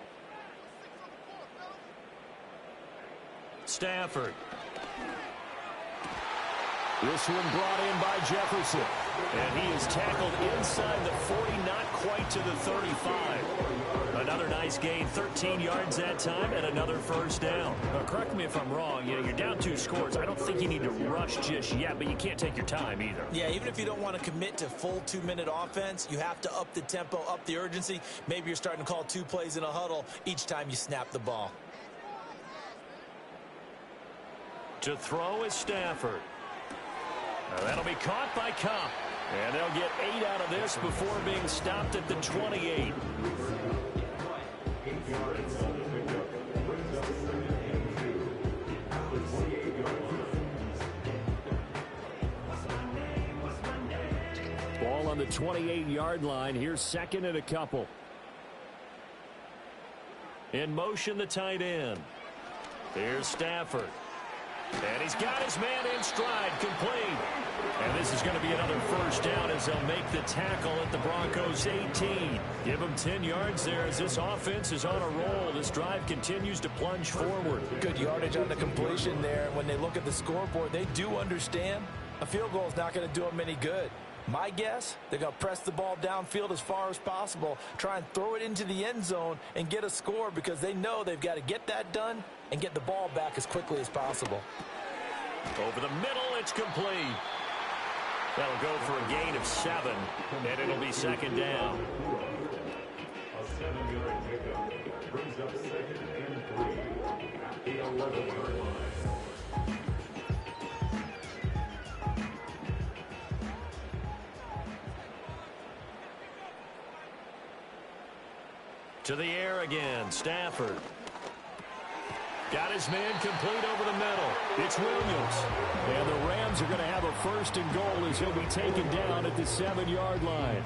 Stafford. This one brought in by Jefferson. And he is tackled inside the 40, not quite to the 35. Another nice gain, 13 yards that time, and another first down. Now, correct me if I'm wrong. You're down 2 scores. I don't think you need to rush just yet, but you can't take your time either. Yeah, even if you don't want to commit to full 2-minute offense, you have to up the tempo, up the urgency. Maybe you're starting to call 2 plays in a huddle each time you snap the ball. To throw is Stafford. That'll be caught by Cup. And they'll get 8 out of this before being stopped at the 28. Ball on the 28-yard line. Here's 2nd and a couple. In motion, the tight end. Here's Stafford. And he's got his man in stride, complete. And this is going to be another first down as they'll make the tackle at the Broncos' 18. Give them 10 yards there as this offense is on a roll. This drive continues to plunge forward. Good yardage on the completion there. When they look at the scoreboard, they do understand a field goal is not going to do them any good. My guess, they're going to press the ball downfield as far as possible, try and throw it into the end zone and get a score because they know they've got to get that done and get the ball back as quickly as possible. Over the middle, it's complete. That'll go for a gain of 7, and it'll be 2nd down. A 7-yard pickup brings up 2nd and 3 at the 11-yard line. To the air again, Stafford. Got his man complete over the middle. It's Williams. And the Rams are going to have a 1st and goal as he'll be taken down at the 7-yard line.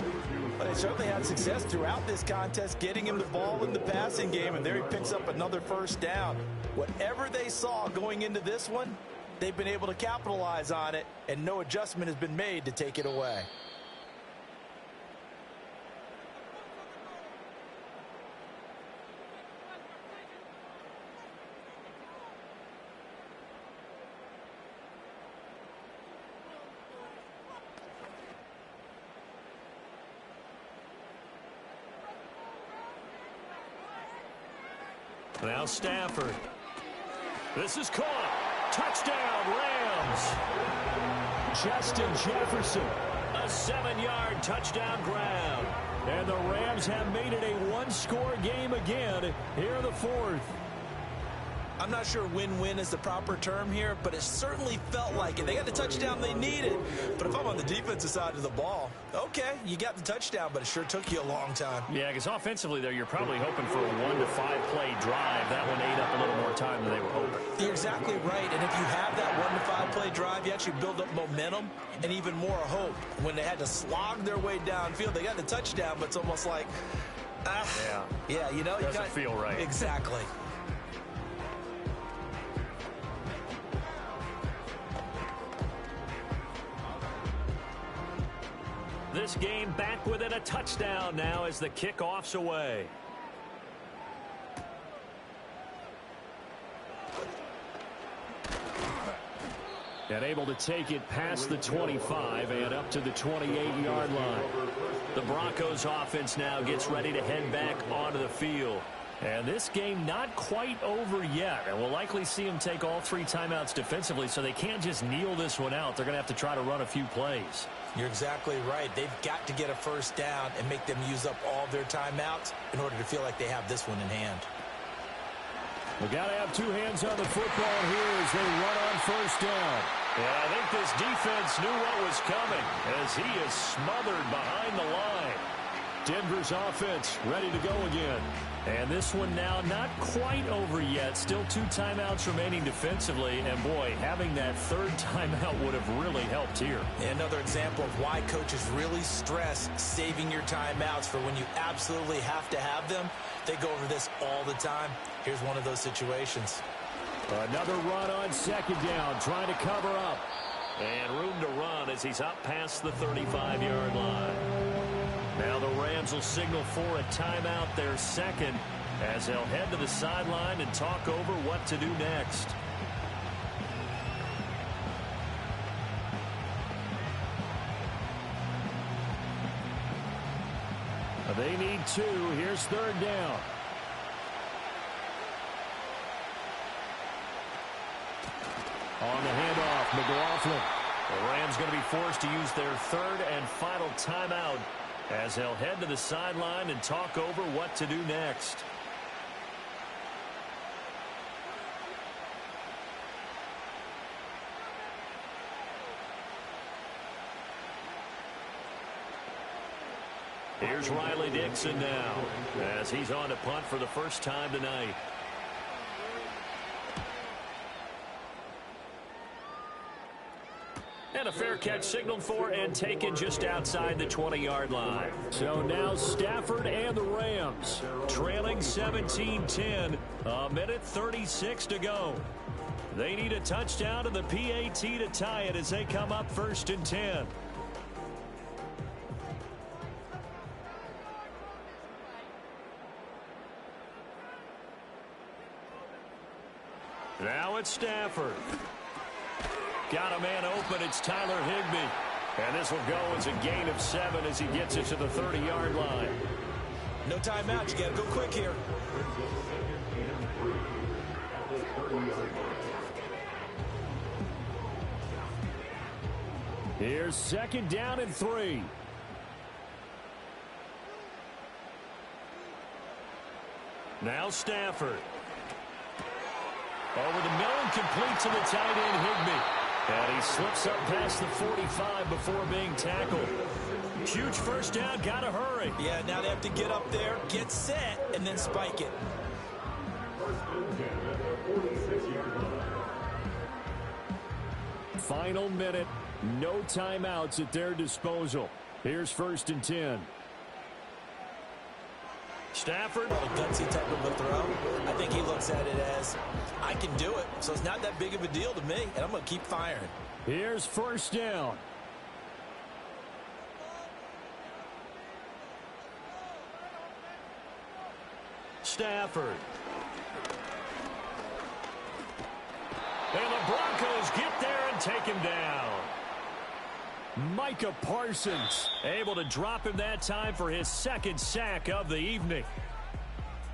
Well, they certainly had success throughout this contest, getting him the ball in the passing game, and there he picks up another first down. Whatever they saw going into this one, they've been able to capitalize on it, and no adjustment has been made to take it away. Now Stafford. This is caught. Touchdown, Rams. Justin Jefferson. A 7-yard touchdown grab. And the Rams have made it a 1-score game again here in the 4th. I'm not sure win-win is the proper term here, but it certainly felt like it. They got the touchdown they needed. But if I'm on the defensive side of the ball, okay, you got the touchdown, but it sure took you a long time. Yeah, because offensively there, you're probably hoping for a 1 to 5 play drive. That one ate up a little more time than they were hoping. You're exactly right. And if you have that 1 to 5 play drive, you actually build up momentum and even more hope. When they had to slog their way downfield, they got the touchdown, but it's almost like, yeah, you know, doesn't feel right. Exactly. This game back within a touchdown now as the kickoff's away. And able to take it past the 25 and up to the 28-yard line. The Broncos offense now gets ready to head back onto the field. And this game not quite over yet. And we'll likely see them take all 3 timeouts defensively, so they can't just kneel this one out. They're going to have to try to run a few plays. You're exactly right. They've got to get a first down and make them use up all their timeouts in order to feel like they have this one in hand. We got to have 2 hands on the football here as they run on first down. And I think this defense knew what was coming as he is smothered behind the line. Denver's offense ready to go again. And this one now not quite over yet. Still 2 timeouts remaining defensively. And, boy, having that 3rd timeout would have really helped here. Another example of why coaches really stress saving your timeouts for when you absolutely have to have them. They go over this all the time. Here's one of those situations. Another run on 2nd down, trying to cover up. And room to run as he's up past the 35-yard line. Now the Rams will signal for a timeout, their 2nd, as they'll head to the sideline and talk over what to do next. They need 2. Here's 3rd down. On the handoff, McLaughlin. The Rams going to be forced to use their 3rd and final timeout as they'll head to the sideline and talk over what to do next. Here's Riley Dixon now as he's on to punt for the first time tonight. And a fair catch signaled for and taken just outside the 20-yard line. So now Stafford and the Rams trailing 17-10. A minute 36 to go. They need a touchdown to the PAT to tie it as they come up 1st and 10. Now it's Stafford. Got a man open. It's Tyler Higbee. And this will go as a gain of 7 as he gets it to the 30-yard line. No timeout. You got to go quick here. Here's 2nd down and 3. Now Stafford. Over the middle and complete to the tight end, Higbee. And he slips up past the 45 before being tackled. Huge first down, got to hurry. Yeah, now they have to get up there, get set, and then spike it. Final minute, no timeouts at their disposal. Here's 1st and 10. Stafford. A gutsy type of a throw. I think he looks at it as, I can do it, so it's not that big of a deal to me, and I'm going to keep firing. Here's 1st down. Stafford. And the Broncos get there and take him down. Micah Parsons able to drop him that time for his 2nd sack of the evening.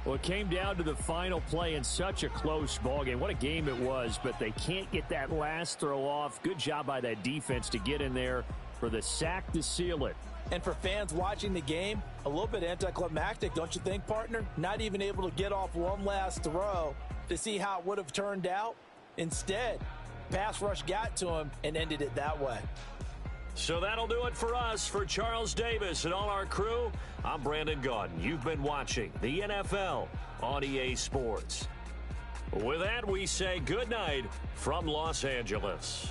Well, it came down to the final play in such a close ballgame. What a game it was, but they can't get that last throw off. Good job by that defense to get in there for the sack to seal it. And for fans watching the game, a little bit anticlimactic, don't you think, partner? Not even able to get off one last throw to see how it would have turned out. Instead, pass rush got to him and ended it that way. So that'll do it for us. For Charles Davis and all our crew, I'm Brandon Gaudin. You've been watching the NFL on EA Sports. With that, we say good night from Los Angeles.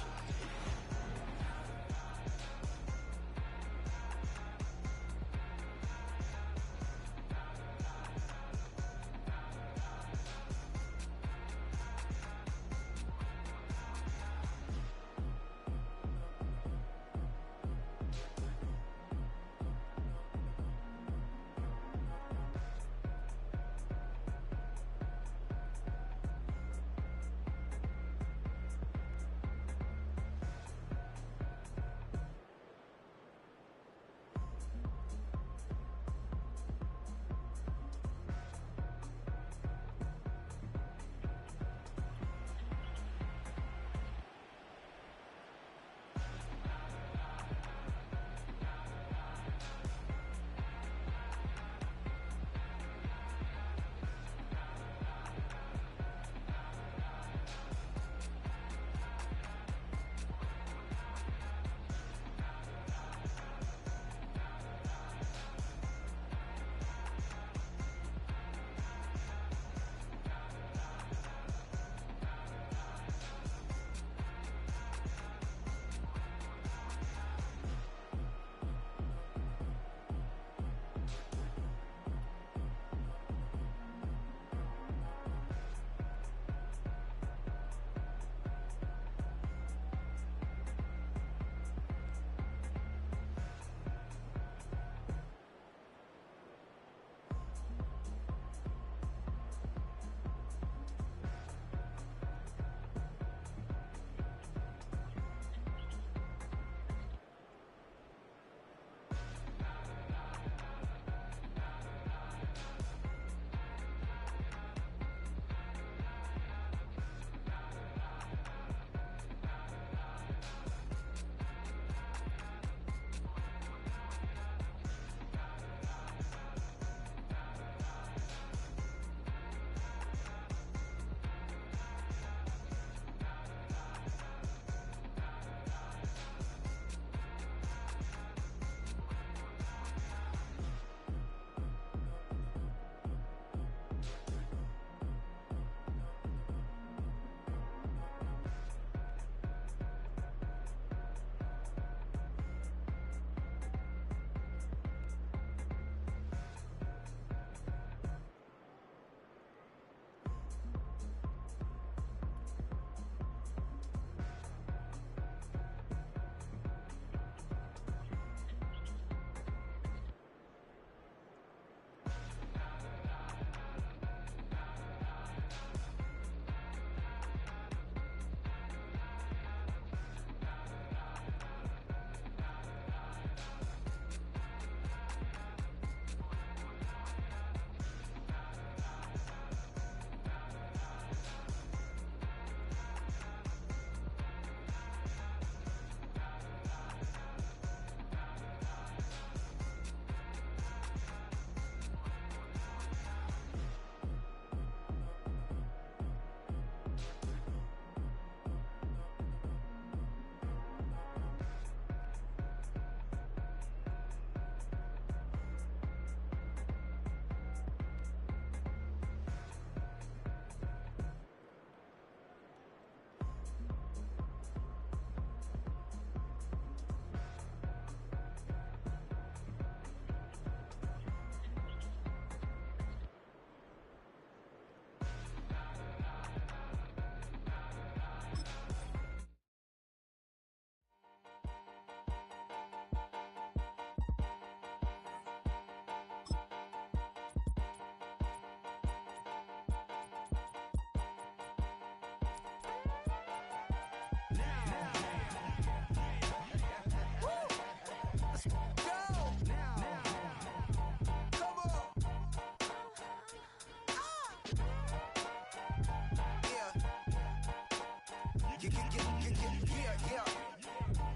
Yeah.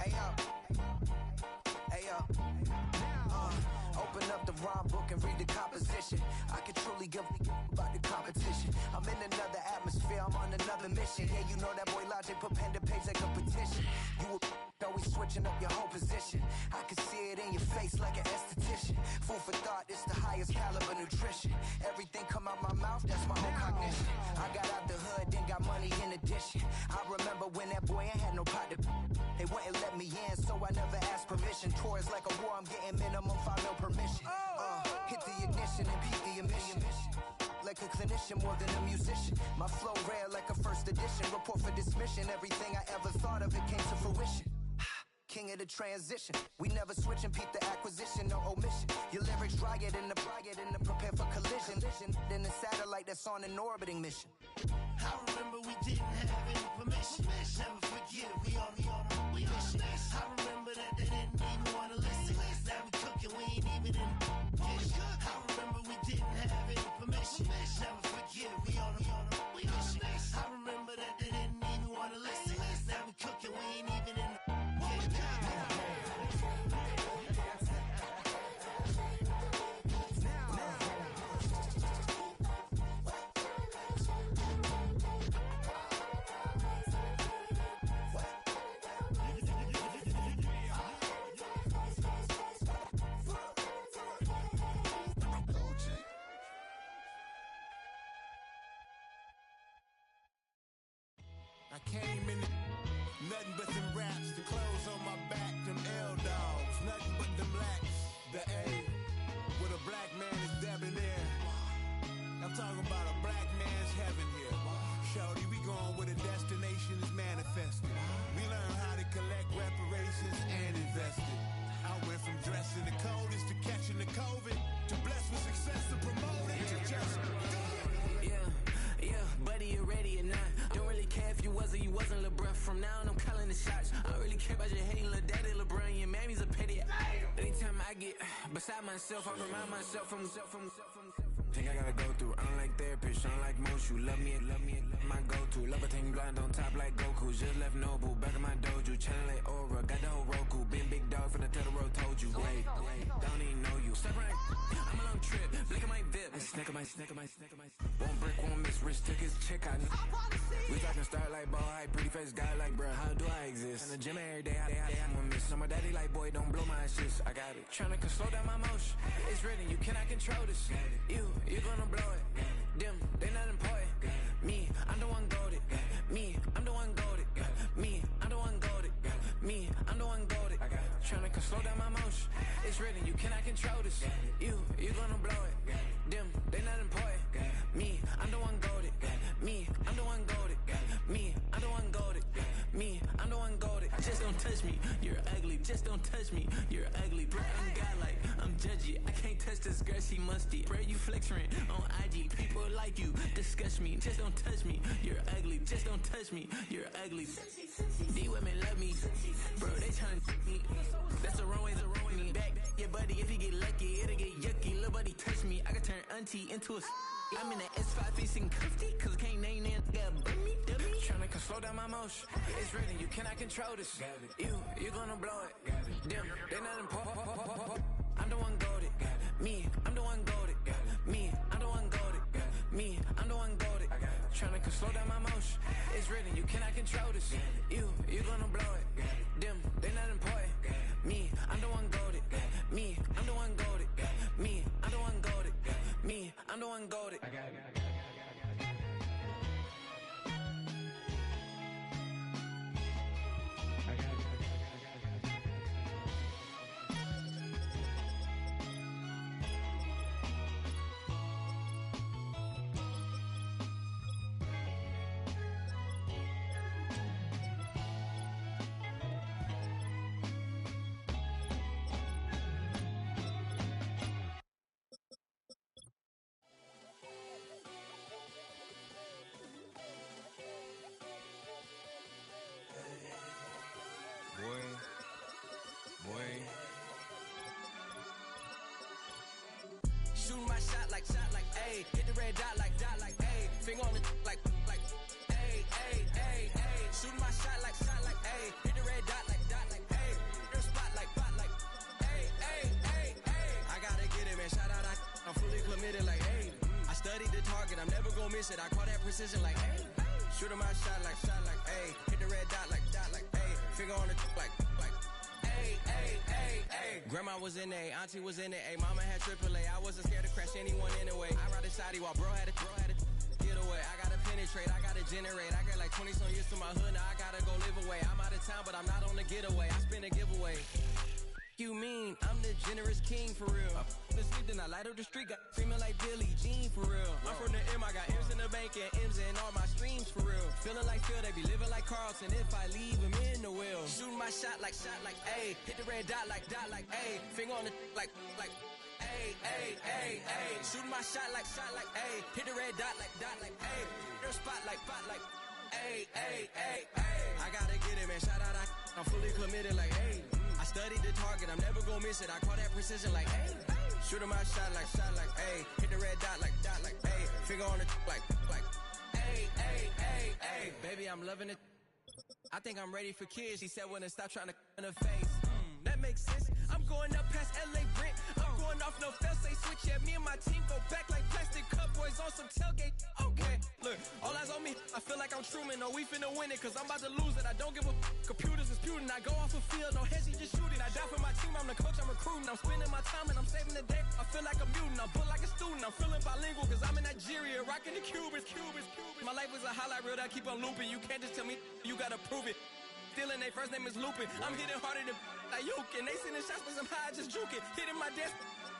Hey up. Hey up. Open up the rhyme book and read the composition. I can truly give about the competition. I'm in another atmosphere, I'm on another mission. Yeah, you know that boy Logic put pen to page like a petition. You always switching up your whole position. I can see it in your face like an esthetician. Food for thought, it's the highest caliber nutrition. Everything come out my mouth, that's my own cognition. I got out the hood, then got money in addition. I remember when that boy ain't had no pot to. They wouldn't let me in, so I never asked permission. Tours like a war, I'm getting minimum 5 mil permission. Hit the ignition and beat the emission. Like a clinician more than a musician. My flow rare like a first edition. Report for dismission. Everything I ever thought of, it came to fruition. King of the transition. We never switch and peep the acquisition, no omission. Your lyrics dry it in the prepare for collision. Then the satellite that's on an orbiting mission. I remember we didn't have any permission. Never forget we on mission. I remember that they didn't even want to listen. Now we cooking, we ain't even in the kitchen. I remember we didn't have any permission. Never forget we on mission. I remember that they didn't even want to listen. Now we cooking, we ain't even in the I came in nothing but them raps, the clothes on my back, them L-dogs, nothing but them blacks. The A, with a black man is debonair. I'm talking about a black man's heaven here. Shorty, we going where the destination is manifested. We learn how to collect reparations and invest it. I went from dressing the coldest to catching the COVID, to blessed with success to promote it, to just do it. Yeah, buddy, you ready or not? Don't really care if you was or you wasn't, lil' bruh. From now on, I'm calling the shots. I don't really care about your hating, lil' daddy, LeBron. Your mammy's a pity. Anytime I get beside myself, I remind myself from. Think I gotta go through. I don't like therapists, I don't like most. You love me, my go-to. Love a thing blind on top like Goku. Just left Noble, back in my dojo. Channel like Aura, got the whole Roku. Been big dog from the Tether Road, told you. Wait, don't even know you. Step right, I'm a long trip. Blick at my VIP. Snack of my. One brick, one miss. Rich took his chick out. We talking start like ball high, pretty face guy like bruh. How do I exist? In the gym every day, I'm gonna miss. I'm a daddy like boy, don't blow my shit. I got it. Tryna slow down my motion. It's written, you cannot control this. You gonna blow it. Them, they not important. Me, I'm the one goated. Me, I'm the one goated. Me, I'm the one goated. Me, I'm the one goated. Tryna slow down my motion. It's written, you cannot control this. You gonna blow it. Them, they not important. Me, I'm the one goated. Me, I'm the one goated. Me, I'm the one goated. Me, I'm the one goated. Just don't touch me, you're ugly. Just don't touch me, you're ugly. Bro, I'm godlike, I'm judgy. I can't touch this girl, she musty. Bro, you flexing on IG. People like you disgust me. Just don't touch me, you're ugly. Just don't touch me, you're ugly. These women love me, bro. They tryna me. That's the wrong way to ruin me. Back your buddy, if you get lucky, it'll get yucky. Little buddy touch me, I can turn auntie into a. I'm in the S5 facing cuffy, cause I can't name that got me. Tryna slow down my motion. It's written, you cannot control this. You gonna blow it. Them, they not important. I'm the one goated. Me, I'm the one goated. Me, I'm the one goated. Me, I'm the one goated. Tryna slow down my motion. It's written, you cannot control this. You gonna blow it. Them, they not important. Me, I'm the one goated. Me, I'm the one goated. Me, I'm the one goated. Me, I'm the one goated. Shooting my shot like ayy. Hit the red dot like ayy. Finger on the like ayy. Shooting my shot like ayy. Hit precision like, hey. Shooting my shot like, hey. Hit the red dot like, hey. Finger on the like, hey. Grandma was in A, auntie was in it, A. Mama had AAA. I wasn't scared to crash anyone anyway. I ride a shotty while bro had a get away. I gotta penetrate, I gotta generate. I got like 20 some years to my hood, now I gotta go live away. I'm out of town, but I'm not on the getaway. I spin a giveaway. You mean I'm the generous king for real? I sleep, then I light up the street, got screaming like Billie Jean for real. I'm from the M, I got M's in the bank and M's in all my streams for real. Feeling like Phil, they be living like Carlton if I leave him in the wheel. Shooting my shot like, A. Hit the red dot like, A. Finger on the like, A. Shooting my shot like, A. Hit the red dot like, A. Their spot like, A. I gotta get it, man. Shout out, I'm fully committed like, hey. I studied the target, I'm never gonna miss it. I call that precision like, hey. Shooting my shot like, hey. Hit the red dot like, hey. Finger on the like, hey. Baby, I'm loving it. I think I'm ready for kids. She said when to stop trying to in her face. That makes sense. I'm going up past LA Brent. I'm going off no fail, say switch. Yeah, me and my team go back like plastic cup boys on some tailgate. Okay, look, all eyes on me. I feel like I'm Truman. No, we finna win it, cause I'm about to lose it. I don't give a computers disputing. I go off a field, no heads, he just shooting. I die for my team, I'm the coach, I'm recruiting. I'm spending my time and I'm saving the day. I feel like a mutant, I'm built like a student. I'm feeling bilingual, cause I'm in Nigeria, rocking the Cubans. My life is a highlight reel that I keep on looping. You can't just tell me, you gotta prove it. Stealing, they first name is Lupin. I'm hitting harder than like Yukin. They sending shots for some high, just juke it. Hitting my desk,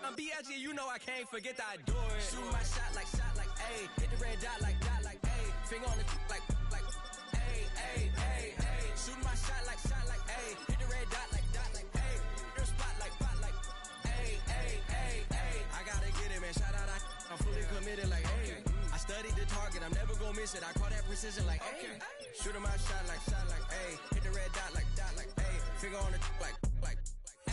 I'm B.I.G. You know I can't forget that I do it. Shooting my shot like, A. Hit the red dot like, A. Finger on the like, A. Shooting my shot like, A. Hit the red dot like, A. Their spot like, A. I gotta get it, man. Shout out, I'm fully committed like, hey. I studied the target, I'm never gonna miss it. I call that precision like, hey. Shooting my shot like, A. Hit the red dot like, A. Finger on the like, A.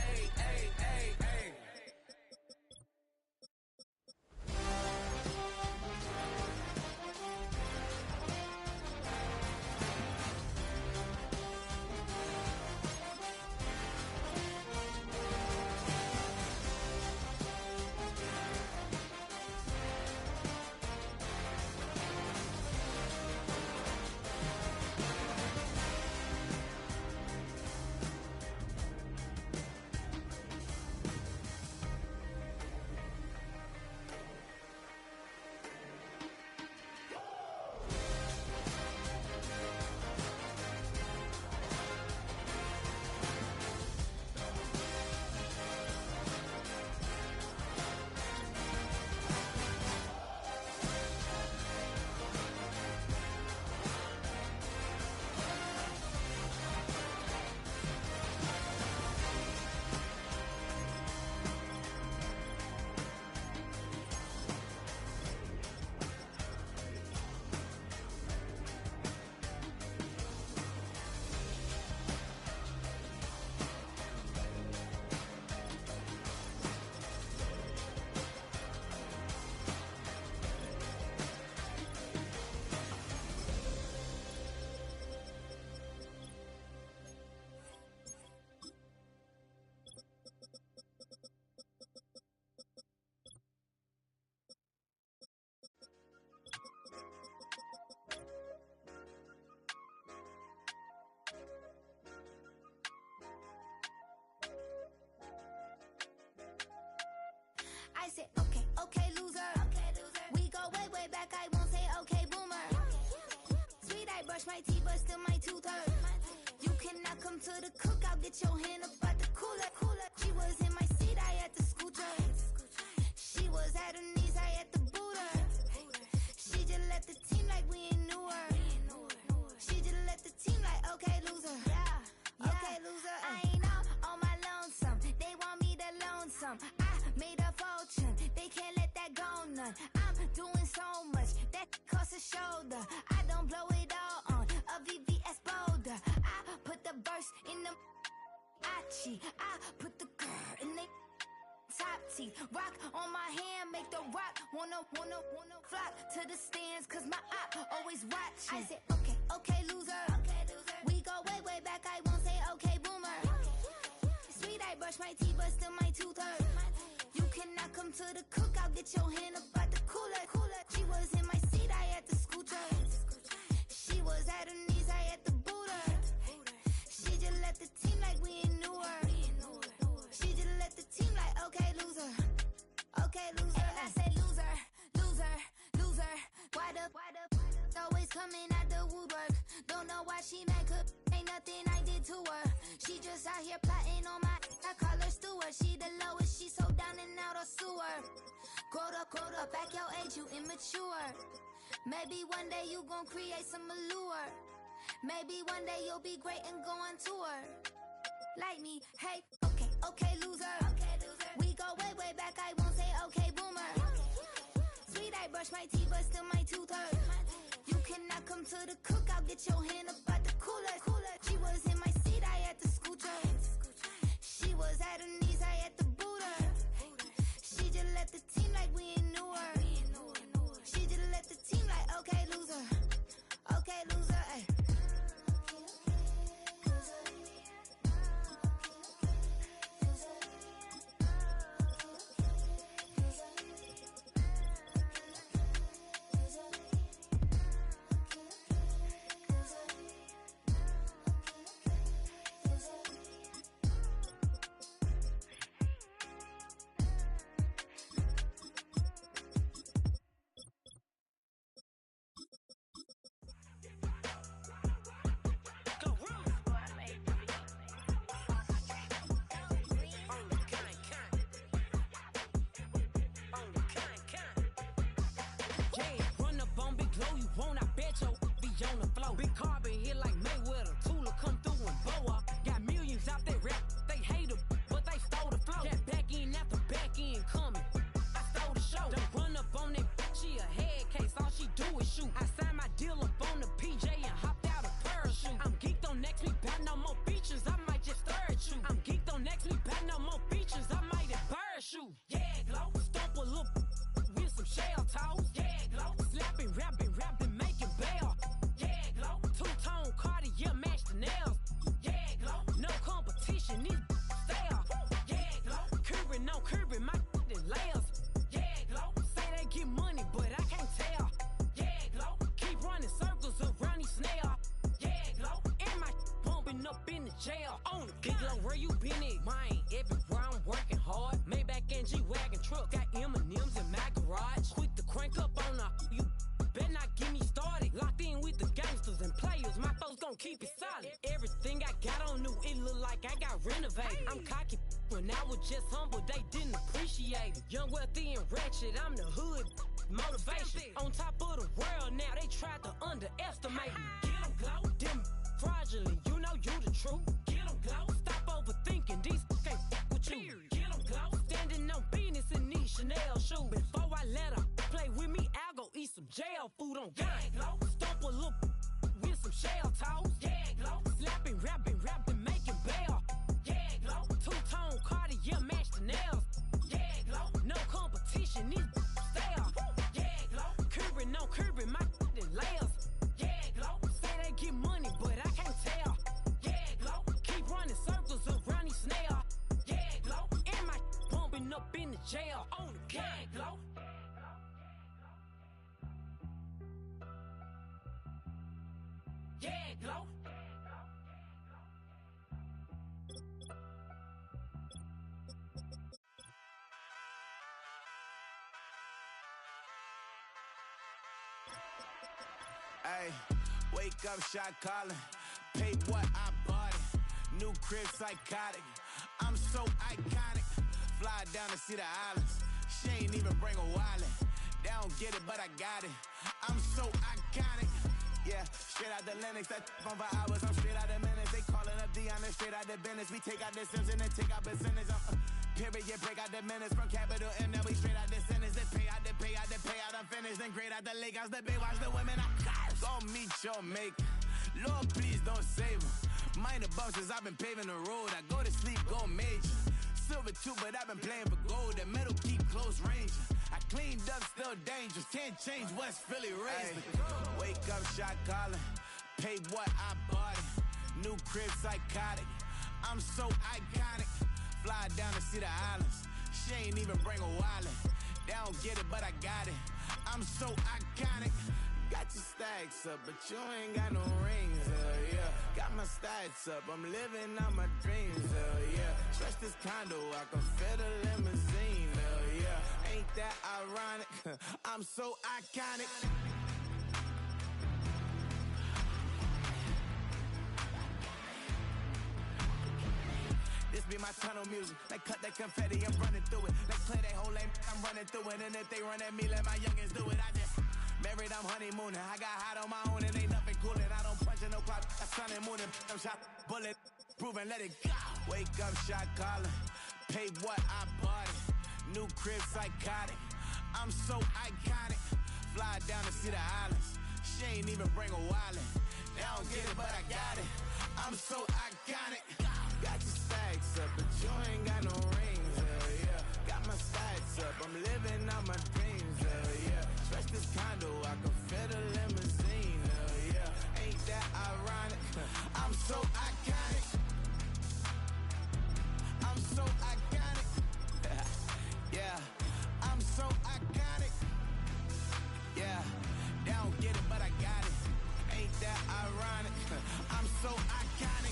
I said, okay, loser. We go way back, I won't say okay, boomer. Sweet, I brush my teeth, but still my tooth hurt. You cannot come to the cookout, get your hand up at the cooler. She was in my seat, I had to scoot her. She was at her knees, I had to boot her. She just left the team like we ain't knew her. She just left the team like, okay, loser. Yeah, okay, loser. I ain't out on my lonesome. They want me to loan some. I made a fortune. They can't let that go none. I'm doing so much that costs a shoulder. I don't blow it all on a VVS boulder. I put the verse in the Achi. I put the girl in the top teeth. Rock on my hand, make the rock wanna flock to the stands, cause my op always watching. I said, okay, loser. We go way back, I won't say okay, boomer. Sweet, I brush my teeth, but still my tooth hurt. You cannot come to the cookout, get your hand up at the cooler. She was in my seat, I had to scoot her. she mad 'cause ain't nothing I did to her. She just out here plotting on my, I call her steward. She the lowest, she so down and out of sewer. Growed up, back your age, you immature. Maybe one day you gon' create some allure. Maybe one day you'll be great and go on tour. Like me, hey, okay, loser. We go way back, I won't say okay, boomer. Sweet, I brush my teeth, but still my tooth hurt. You cannot come to the cookout, get your hand up at the cooler. She was in my seat, I had to scoot her. She was at her knees, I had to boot her. She just left the team like we ain't knew her. She just left the team like, okay, loser. Okay, loser, ay. Keep it solid. Everything I got on new, it look like I got renovated. I'm cocky when I was just humble, they didn't appreciate it. Young, wealthy, and ratchet, I'm the hood motivation. On top of the world now, they tried to underestimate me. Get them glow, them fraudulent, you know you the truth. Get them glow, stop overthinking, these can't fuck with you. Get them glow, standing on business in these Chanel shoes. Before I let her play with me, I'll go eat some jail food on gang. Stomp a little with some shell toes. Yeah, glow. Slapping, rapping, making bail. Yeah, glow. Two-tone Cartier match the nails. Yeah, glow. No competition, these stale. Yeah, glow. Curbing my layers. Yeah, glow. Say they get money, but I can't tell. Yeah, glow. Keep running circles around these snails. Yeah, glow. And my bumping up in the jail on the gang. Yeah, glow. Yeah, glow. Ay, wake up, shot calling. Paid what I bought it. New crib, psychotic. I'm so iconic. Fly down to see the islands. She ain't even bring a wallet. They don't get it, but I got it. I'm so iconic. Yeah, straight out the Linux, that on for hours, I'm straight out the minutes. They calling up Dion, straight out the business. We take out the Sims and then take out percentage. Period, break out the minutes from capital M, now we straight out the sentence. They pay out, I'm finished. Then grade out the Lakers, the big watch the women, I go meet your mate. Lord, please don't save them. Minor bumps as I've been paving the road. I go to sleep, go major. Silver too, but I've been playing for gold. The metal keep close range. I cleaned up, still dangerous. Can't change West Philly raised. Wake up, shot calling. Paid what I bought it. New crib, psychotic. I'm so iconic. Fly down to see the islands. She ain't even bring a wallet. They don't get it, but I got it. I'm so iconic. Got your stacks up, but you ain't got no rings, yeah. Got my stacks up, I'm living out my dreams, yeah. Stretch this condo, I can fit a limousine, yeah. Ain't that ironic? I'm so iconic. my tunnel music. They cut that confetti, I'm running through it. They play that whole lane, I'm running through it. And if they run at me, let my youngins do it. I just married, I'm honeymooning. I got hot on my own and ain't nothing coolin'. I don't punch in no clock, I sun and moon. I'm shot, bullet, proven, let it go. Wake up, shot calling. Pay what I bought it. New crib, psychotic. I'm so iconic. Fly down to see the islands. She ain't even bring a wallet. They don't get it, but I got it. I'm so iconic. Got your stacks up, but you ain't got no rings, hell yeah. Got my stacks up, I'm living out my dreams, hell yeah. Stretch this condo, I can fit a limousine, hell yeah. Ain't that ironic? I'm so iconic. I'm so iconic. Yeah, I'm so iconic. Yeah, they don't get it, but I got it. Ain't that ironic? I'm so iconic.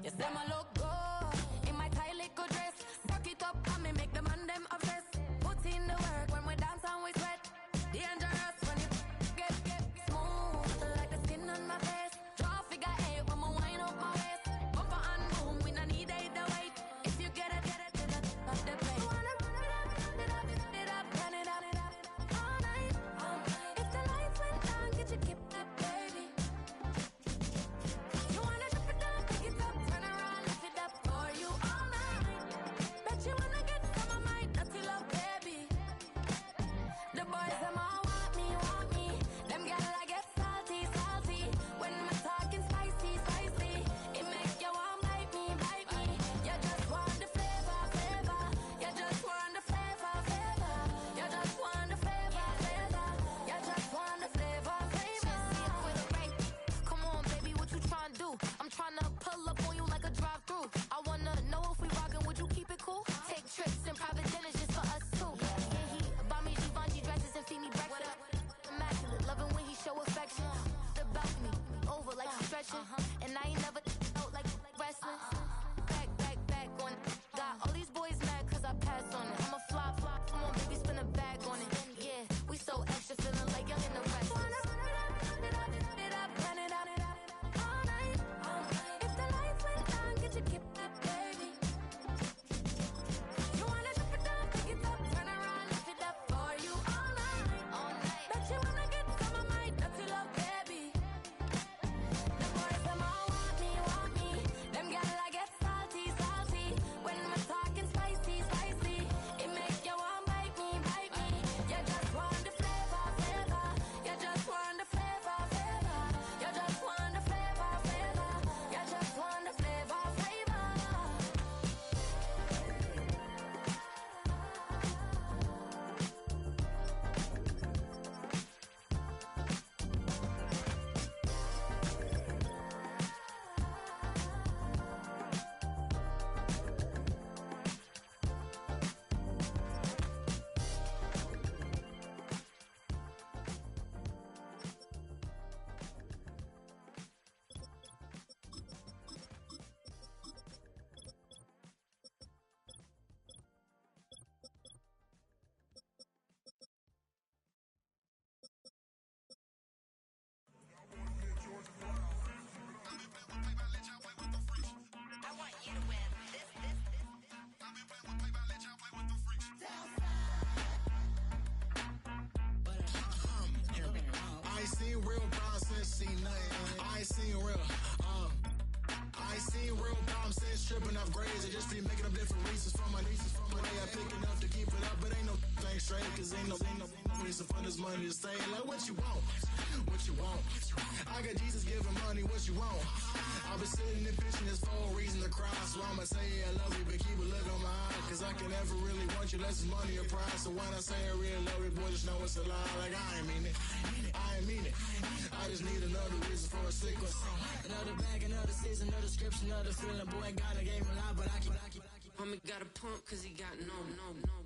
Yes, them a look good in my tight little dress. Rock it up and me make the man them obsessed. Put in the work when we dance and we sweat. Dangerous when you get smooth like the skin on my face. Draw figure eight when we wind up my waist. Bumper and boom, we no need either wait. If you get it, then up the place. Wanna run it up, run it up all night. If the lights went down, get your kip up, baby. You wanna drop it down, pick it up, turn around, lift it up for you all night. Bet you wanna get some of my dirty love, baby. The boys them all want me. Them gyal I get salty. When me talking spicy. It make you want bite me. You just want the flavor. You just want the flavor. You just want the flavor. You just want the flavor. With a right. Come on, baby, what you tryna do? I'm tryna pull up on you like a drive-through. I wanna know if we rockin', would you keep it cool? Take trips and private dinners just for us two. Yeah, he buy me Givenchy dresses and feed me breakfast. Immaculate, loving when he show affection. The balcony, over like she's stretching. And I ain't never out like wrestling. Back on it. Got all these boys mad cause I passed on it. I'm a flop. Come on, baby, spin a bag on it. Yeah, we so extra, feeling like young in the rest. Run it up all night. If the lights went down, get your kip up, baby. You wanna drop it down, pick it up, turn around, lift it up for you all night. Bet you wanna get some of my dirty love, baby. The boys them all want me. Them gyal I get salty. When me talking spicy. It make you want bite me. You just want the flavor. You just want the flavor. You just want the flavor. You just want the flavor. I want you to win. I ain't seen real problems since seen nothing. I ain't seen real problems since tripping off grades. I just be making up different reasons for my nieces. From my day I pick enough to keep it up, but ain't no thing straight. Cause ain't no reason for this money to stay. Like what you want? I got Jesus giving money, what you want? I've been sitting and pitching this for a reason to cry. So I'ma say yeah, I love you, but keep a look on my eye. Cause I can never really want you unless it's money or pride. So when I say I really love you, boy, just know it's a lie. Like I ain't mean it. I just need another reason for a sick one. Another bag, another season, another description, another feeling. Boy, God, I gave him a lot, but I keep Homie got a pump cause he got no.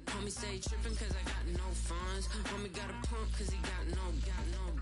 Homie stay trippin' cause I got no funds. Homie got a pump cause he got no.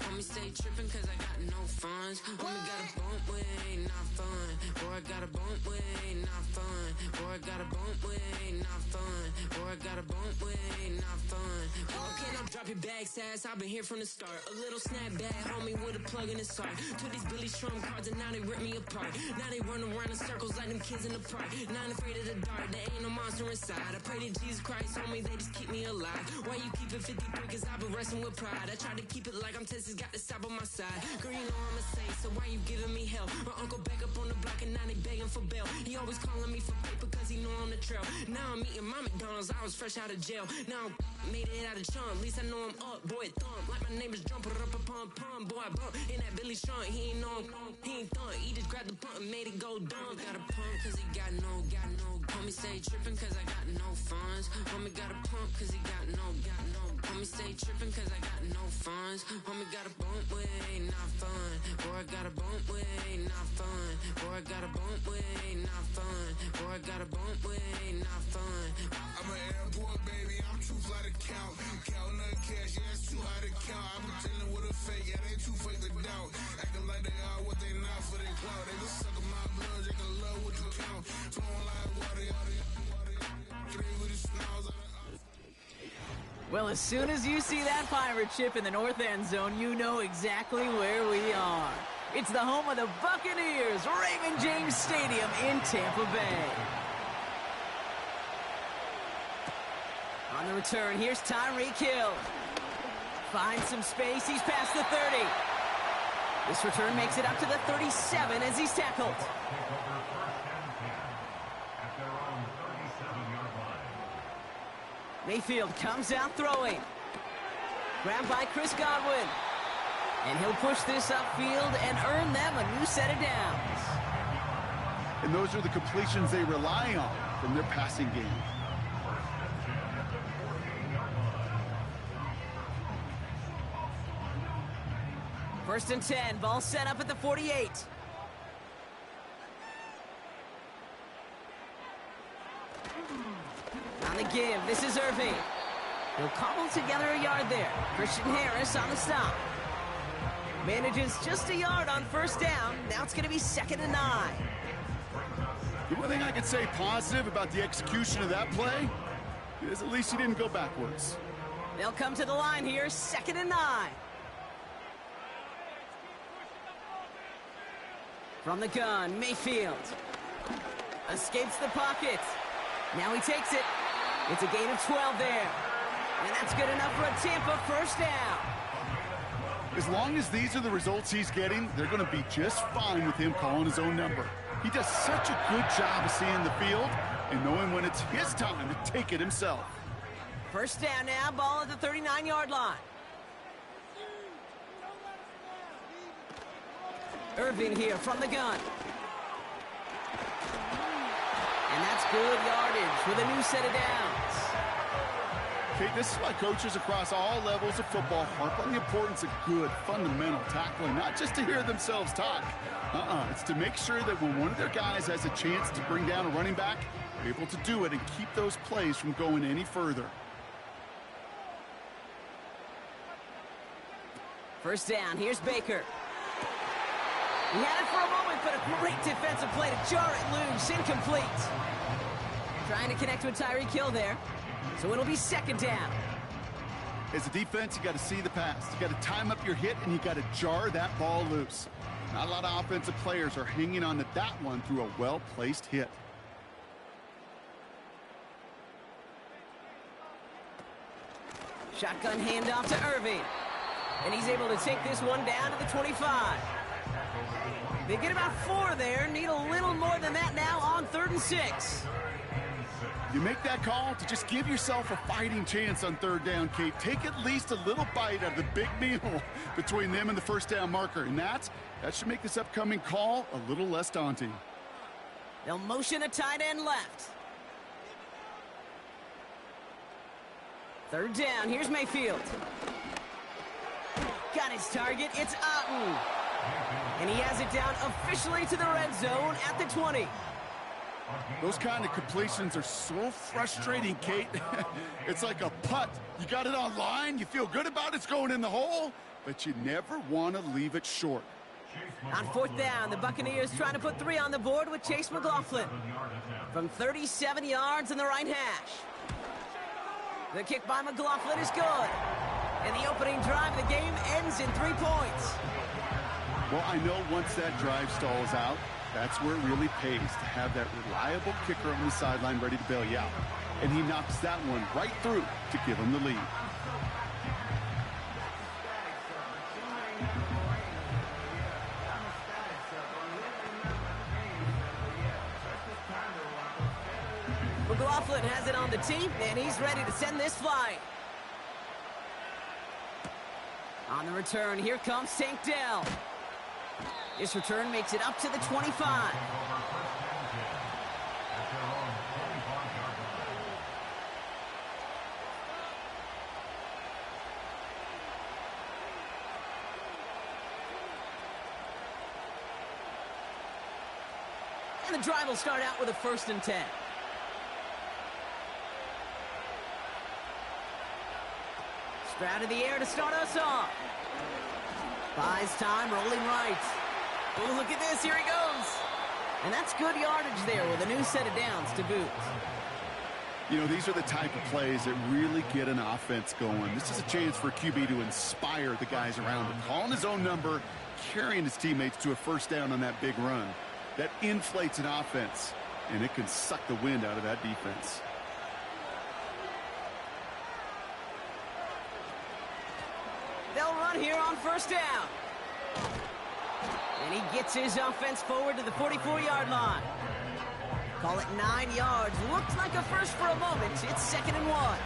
Homie stay trippin' cause I got no funds. Homie got a bump with ain't not fun. Boy, I got a bump with ain't not fun. Boy, I got a bump with ain't not fun. Boy, I got a bump with ain't not fun. Okay, now drop your bag, sass. I've been here from the start. A little snapback, homie, with a plug in his heart. Took these Billy Strum cards and now they rip me apart. Now they run around in circles like them kids in the park. Not afraid of the dark, there ain't no monster inside. I pray to Jesus Christ, homie, they just keep me alive. Why you keep it 53? Cause I've been wrestling with pride. I try to keep it like I'm Texas, got the stop on my side. Girl, you know I'm a saint, so why you giving me hell? My uncle back up on the block and now they begging for bail. He always calling me for paper cause he know I'm the trail. Now I'm eating my McDonald's, I was fresh out of jail. Now I made it out of chump, at least I know I'm up. Boy, thump, like my name is Jumper up a pump. Boy, I bump in that Billy Strong, he ain't know he ain't thump. He just grabbed the pump and made it go dumb. Got a pump cause he got no. Homie stay trippin' cause I got no funds. Homie got a pump cause he got no. Homie stay trippin' cause I got no funds. Homie got a bump with ain't not fun. Boy, I got a bump with ain't not fun. Boy, I got a bump with ain't not fun. Boy, I got a bump with ain't not fun. I'm an airport baby, I'm too fly to count. Counting the cash, yeah, it's too high to count. I'm pretending with a fake, yeah, they too fake to doubt. Acting like they are what they not for their clout. They just suckin' my blood, they can love what you count. Flowing like water, three with the snows. Well, as soon as you see that pirate ship in the north end zone, you know exactly where we are. It's the home of the Buccaneers, Raymond James Stadium in Tampa Bay. On the return, here's Tyreek Hill. Finds some space, he's past the 30. This return makes it up to the 37 as he's tackled. Mayfield comes out throwing. Grabbed by Chris Godwin. And he'll push this upfield and earn them a new set of downs. And those are the completions they rely on from their passing game. First and 10, ball set up at the 48. On the give, this is Irving. He'll cobble together a yard there. Christian Harris on the stop. Manages just a yard on first down. Now it's going to be 2nd and 9. The one thing I could say positive about the execution of that play is at least he didn't go backwards. They'll come to the line here, 2nd and 9. From the gun, Mayfield. Escapes the pocket. Now he takes it. It's a gain of 12 there. And that's good enough for a Tampa first down. As long as these are the results he's getting, they're going to be just fine with him calling his own number. He does such a good job of seeing the field and knowing when it's his time to take it himself. First down now, ball at the 39-yard line. Irving here from the gun. And that's good yardage with a new set of downs. Okay, this is why coaches across all levels of football harp on the importance of good, fundamental tackling, not just to hear themselves talk. It's to make sure that when one of their guys has a chance to bring down a running back, they're able to do it and keep those plays from going any further. First down, here's Baker. He had it for a moment, but a great defensive play to jar it loose, incomplete. Trying to connect with Tyreek Hill there, so it'll be 2nd down. As a defense, you got to see the pass. You got to time up your hit, and you got to jar that ball loose. Not a lot of offensive players are hanging on to that one through a well-placed hit. Shotgun handoff to Irving. And he's able to take this one down to the 25. They get about 4 there. Need a little more than that now on 3rd and 6. You make that call to just give yourself a fighting chance on 3rd down, Kate. Take at least a little bite out of the big meal between them and the first down marker. And that should make this upcoming call a little less daunting. They'll motion a tight end left. 3rd down. Here's Mayfield. Got his target. It's Otten. And he has it down officially to the red zone at the 20. Those kind of completions are so frustrating, Kate. It's like a putt. You got it on line, you feel good about it's going in the hole, but you never want to leave it short. On fourth down, the Buccaneers trying to put 3 on the board with Chase McLaughlin. From 37 yards in the right hash. The kick by McLaughlin is good. And the opening drive of the game ends in 3 points. Well, I know once that drive stalls out, that's where it really pays to have that reliable kicker on the sideline ready to bail you out. And he knocks that one right through to give him the lead. McLaughlin has it on the tee, and he's ready to send this flying. On the return, here comes Tank Dell. This return makes it up to the 25. And the drive will start out with a 1st and 10. Stroud in the air to start us off. Buys time, rolling right. Oh, look at this, here he goes. And that's good yardage there with a new set of downs to boot. You know, these are the type of plays that really get an offense going. This is a chance for QB to inspire the guys around him. Calling his own number, carrying his teammates to a 1st down on that big run. That inflates an offense, and it can suck the wind out of that defense. They'll run here on 1st down. And he gets his offense forward to the 44-yard line. Call it 9 yards. Looks like a first for a moment. It's 2nd and 1.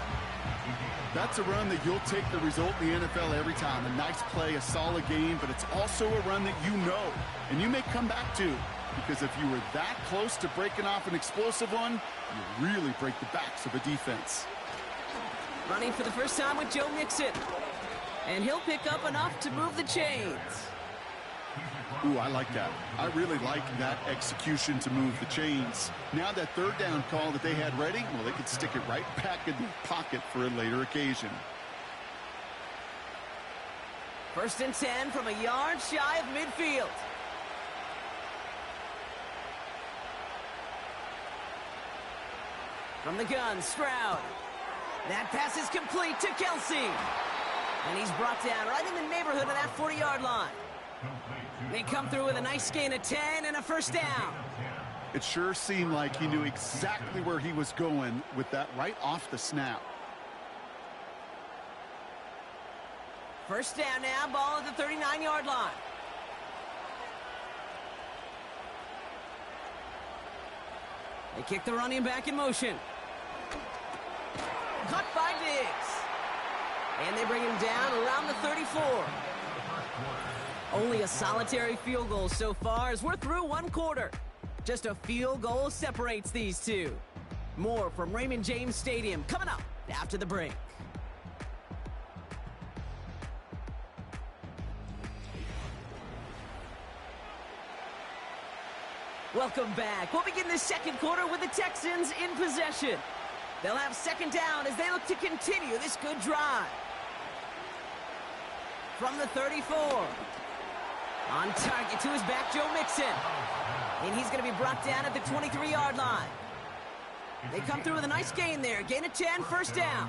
That's a run that you'll take the result in the NFL every time. A nice play, a solid game, but it's also a run that you know, and you may come back to. Because if you were that close to breaking off an explosive one, you really break the backs of a defense. Running for the first time with Joe Mixon. And he'll pick up enough to move the chains. Ooh, I like that. I really like that execution to move the chains. Now that 3rd down call that they had ready, well, they could stick it right back in their pocket for a later occasion. 1st and 10 from a yard shy of midfield. From the gun, Stroud. That pass is complete to Kelsey. And he's brought down right in the neighborhood of that 40-yard line. They come through with a nice gain of 10 and a 1st down. It sure seemed like he knew exactly where he was going with that right off the snap. 1st down now, ball at the 39-yard line. They kick the running back in motion. Cut by Diggs. And they bring him down around the 34. Only a solitary field goal so far as we're through 1 quarter. Just a field goal separates these two. More from Raymond James Stadium coming up after the break. Welcome back. We'll begin the 2nd quarter with the Texans in possession. They'll have 2nd down as they look to continue this good drive. From the 34. On target to his back, Joe Mixon. And he's going to be brought down at the 23-yard line. They come through with a nice gain there. Gain of 10, 1st down.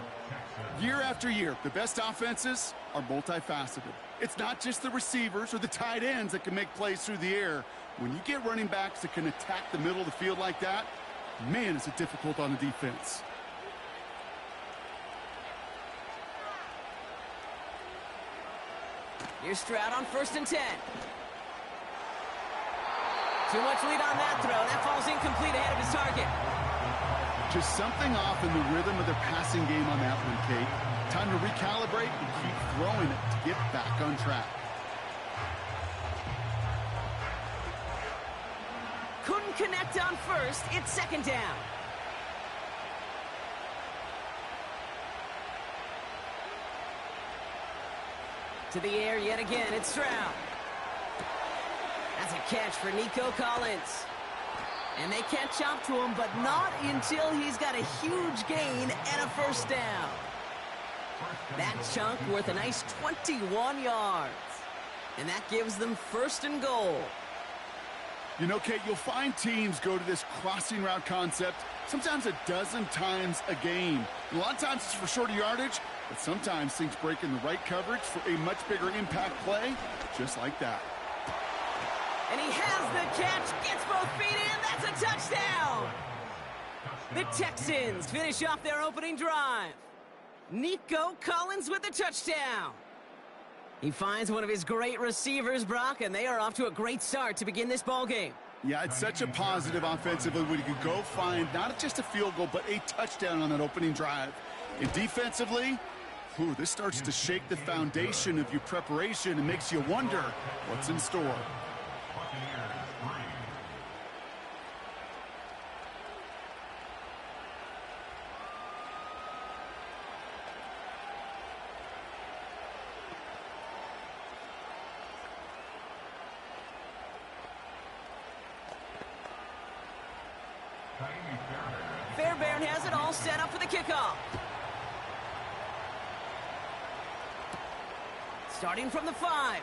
Year after year, the best offenses are multifaceted. It's not just the receivers or the tight ends that can make plays through the air. When you get running backs that can attack the middle of the field like that, man, is it difficult on the defense. Here's Stroud on 1st and 10. Too much lead on that throw. That falls incomplete ahead of his target. Just something off in the rhythm of the passing game on that one, Kate. Time to recalibrate and keep throwing it to get back on track. Couldn't connect on 1st. It's 2nd down. To the air yet again. It's Stroud. That's a catch for Nico Collins. And they catch up to him, but not until he's got a huge gain and a first down. That chunk worth a nice 21 yards. And that gives them first and goal. You know, Kate, you'll find teams go to this crossing route concept sometimes a dozen times a game. A lot of times it's for shorter yardage, but sometimes things break in the right coverage for a much bigger impact play, just like that. And he has the catch, gets both feet in, that's a touchdown! The Texans finish off their opening drive. Nico Collins with the touchdown. He finds one of his great receivers, Brock, and they are off to a great start to begin this ball game. Yeah, it's such a positive offensively when you can go find not just a field goal, but a touchdown on that opening drive. And defensively, this starts to shake the foundation of your preparation and makes you wonder what's in store. Fairbairn has it all set up for the kickoff. Starting from the 5.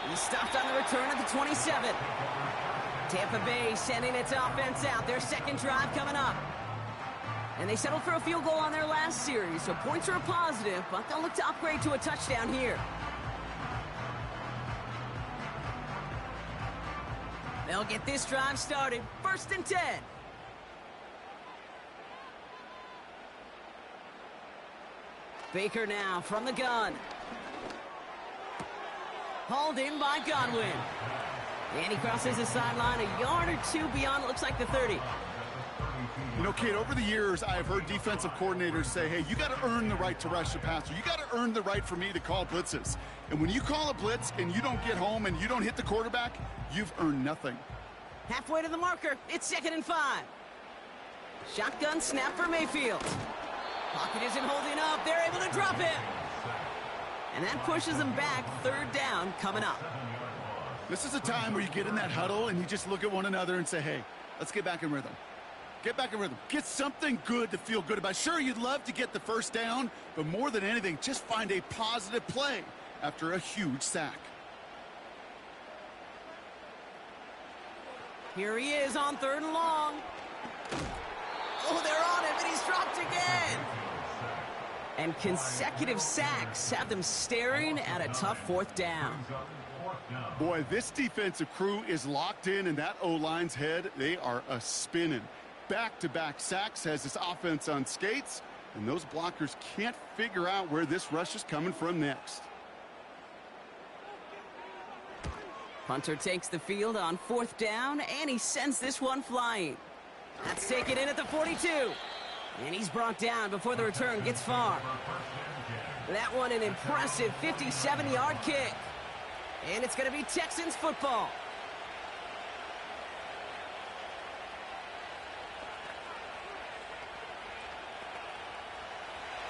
He's stopped on the return at the 27. Tampa Bay sending its offense out. Their second drive coming up. And they settled for a field goal on their last series, so points are a positive, but they'll look to upgrade to a touchdown here. They'll get this drive started. 1st and 10. Baker now from the gun. Hauled in by Godwin. And he crosses the sideline a yard or two beyond, it looks like the 30. You know, Kate, over the years, I've heard defensive coordinators say, hey, you got to earn the right to rush the passer. You got to earn the right for me to call blitzes. And when you call a blitz and you don't get home and you don't hit the quarterback, you've earned nothing. Halfway to the marker, it's 2nd and 5. Shotgun snap for Mayfield. Pocket isn't holding up. They're able to drop it. And that pushes them back. 3rd down coming up. This is a time where you get in that huddle and you just look at one another and say, hey, let's get back in rhythm. Get back in rhythm. Get something good to feel good about. Sure, you'd love to get the first down, but more than anything, just find a positive play after a huge sack. Here he is on 3rd and long. Oh, they're on him, and he's dropped again. And consecutive sacks have them staring at a tough 4th down. Boy, this defensive crew is locked in, and that O-line's head, they are a-spinning. Back-to-back sacks has this offense on skates, and those blockers can't figure out where this rush is coming from next. Hunter takes the field on 4th down, and he sends this one flying. That's taken in at the 42. And he's brought down before the return gets far. That one an impressive 57-yard kick. And it's going to be Texans football.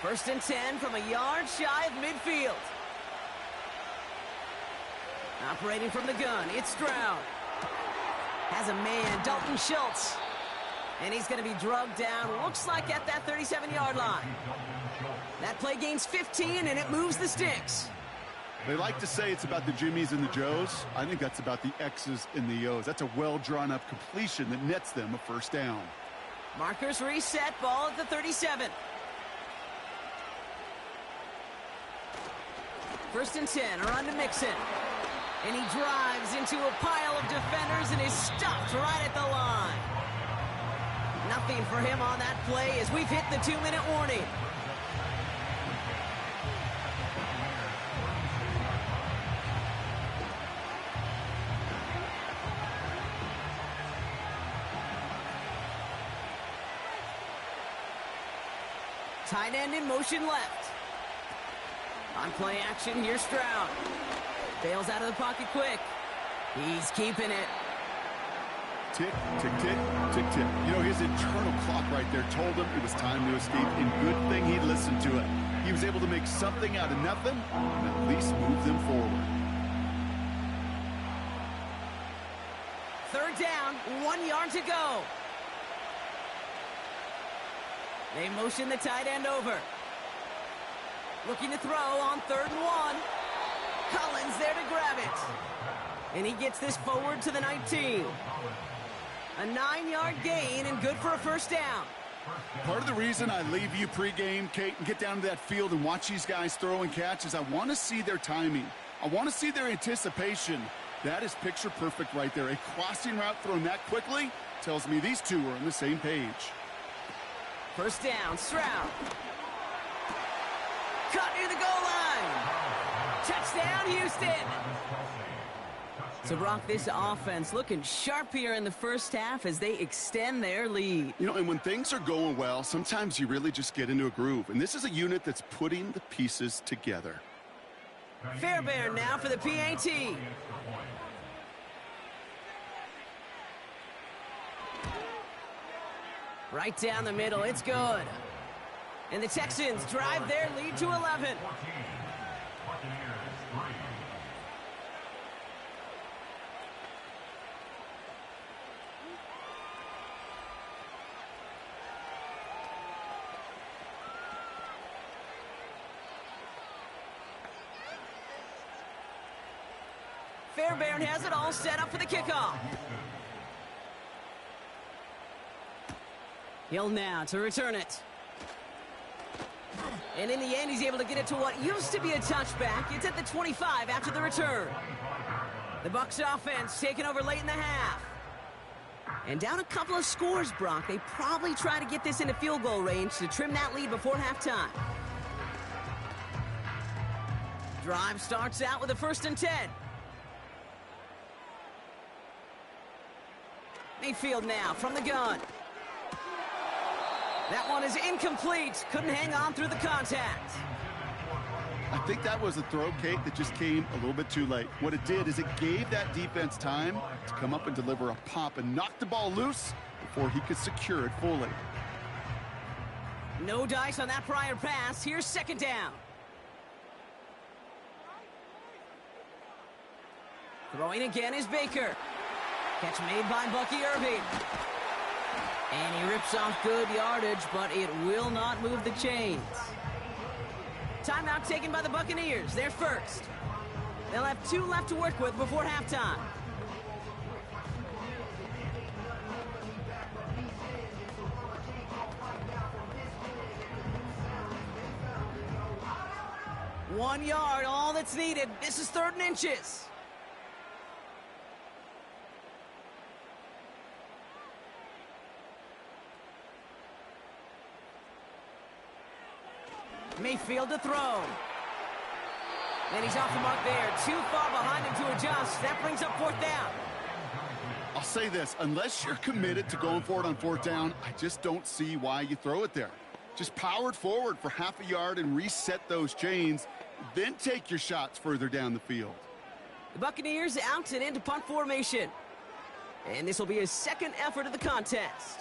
First and 10 from a yard shy of midfield. Operating from the gun, it's Stroud. Has a man, Dalton Schultz. And he's going to be drugged down, looks like at that 37-yard line. That play gains 15, and it moves the sticks. They like to say it's about the Jimmies and the Joes. I think that's about the X's and the O's. That's a well-drawn-up completion that nets them a first down. Markers reset, ball at the 37. First and 10, around to Mixon. And he drives into a pile of defenders and is stopped right at the line. Nothing for him on that play as we've hit the 2-minute warning. Tight end in motion left. On play action, here's Stroud. Bails out of the pocket quick. He's keeping it. Tick, tick, tick, tick, tick. You know, his internal clock right there told him it was time to escape, and good thing he listened to it. He was able to make something out of nothing and at least move them forward. 3rd down. down, 1 yard to go. They motion the tight end over. Looking to throw on 3rd and 1. Collins there to grab it. And he gets this forward to the 19. A 9-yard gain and good for a first down. Part of the reason I leave you pregame, Kate, and get down to that field and watch these guys throw and catch is I want to see their timing. I want to see their anticipation. That is picture perfect right there. A crossing route thrown that quickly tells me these two are on the same page. First down, Stroud. Cut near the goal line. Touchdown, Houston. So, Brock, this offense looking sharp here in the first half as they extend their lead. You know, and when things are going well, sometimes you really just get into a groove. And this is a unit that's putting the pieces together. Fairbairn now for the PAT. Right down the middle, it's good. And the Texans drive their lead to 11. Fairbairn has it all set up for the kickoff. Hill now to return it. And in the end, he's able to get it to what used to be a touchback. It's at the 25 after the return. The Bucs offense taking over late in the half. And down a couple of scores, Brock. They probably try to get this into field goal range to trim that lead before halftime. Drive starts out with a 1st and 10. Mayfield now from the gun. That one is incomplete. Couldn't hang on through the contact. I think that was a throw, Kate, that just came a little bit too late. What it did is it gave that defense time to come up and deliver a pop and knock the ball loose before he could secure it fully. No dice on that prior pass. Here's 2nd down. Throwing again is Baker. Catch made by Bucky Irving. And he rips off good yardage, but it will not move the chains. Timeout taken by the Buccaneers. They're first. They'll have 2 left to work with before halftime. One yard, all that's needed. This is 3rd and inches. Mayfield to throw. And he's off the mark there. Too far behind him to adjust. That brings up 4th down. I'll say this. Unless you're committed to going for it on 4th down, I just don't see why you throw it there. Just power it forward for half a yard and reset those chains. Then take your shots further down the field. The Buccaneers out and into punt formation. And this will be his 2nd effort of the contest.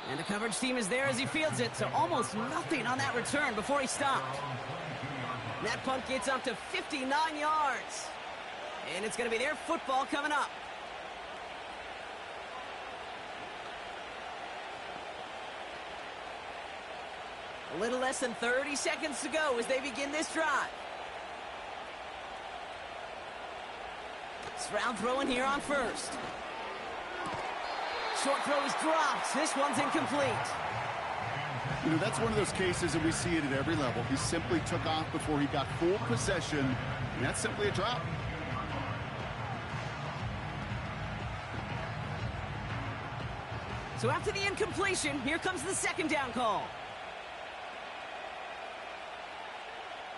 And the coverage team is there as he fields it, so almost nothing on that return before he stopped. And that punt gets up to 59 yards. And it's going to be their football coming up. A little less than 30 seconds to go as they begin this drive. Stroud throwing here on 1st. Short throw is dropped. This one's incomplete. You know, that's one of those cases, and we see it at every level. He simply took off before he got full possession, and that's simply a drop. So after the incompletion, here comes the 2nd down call.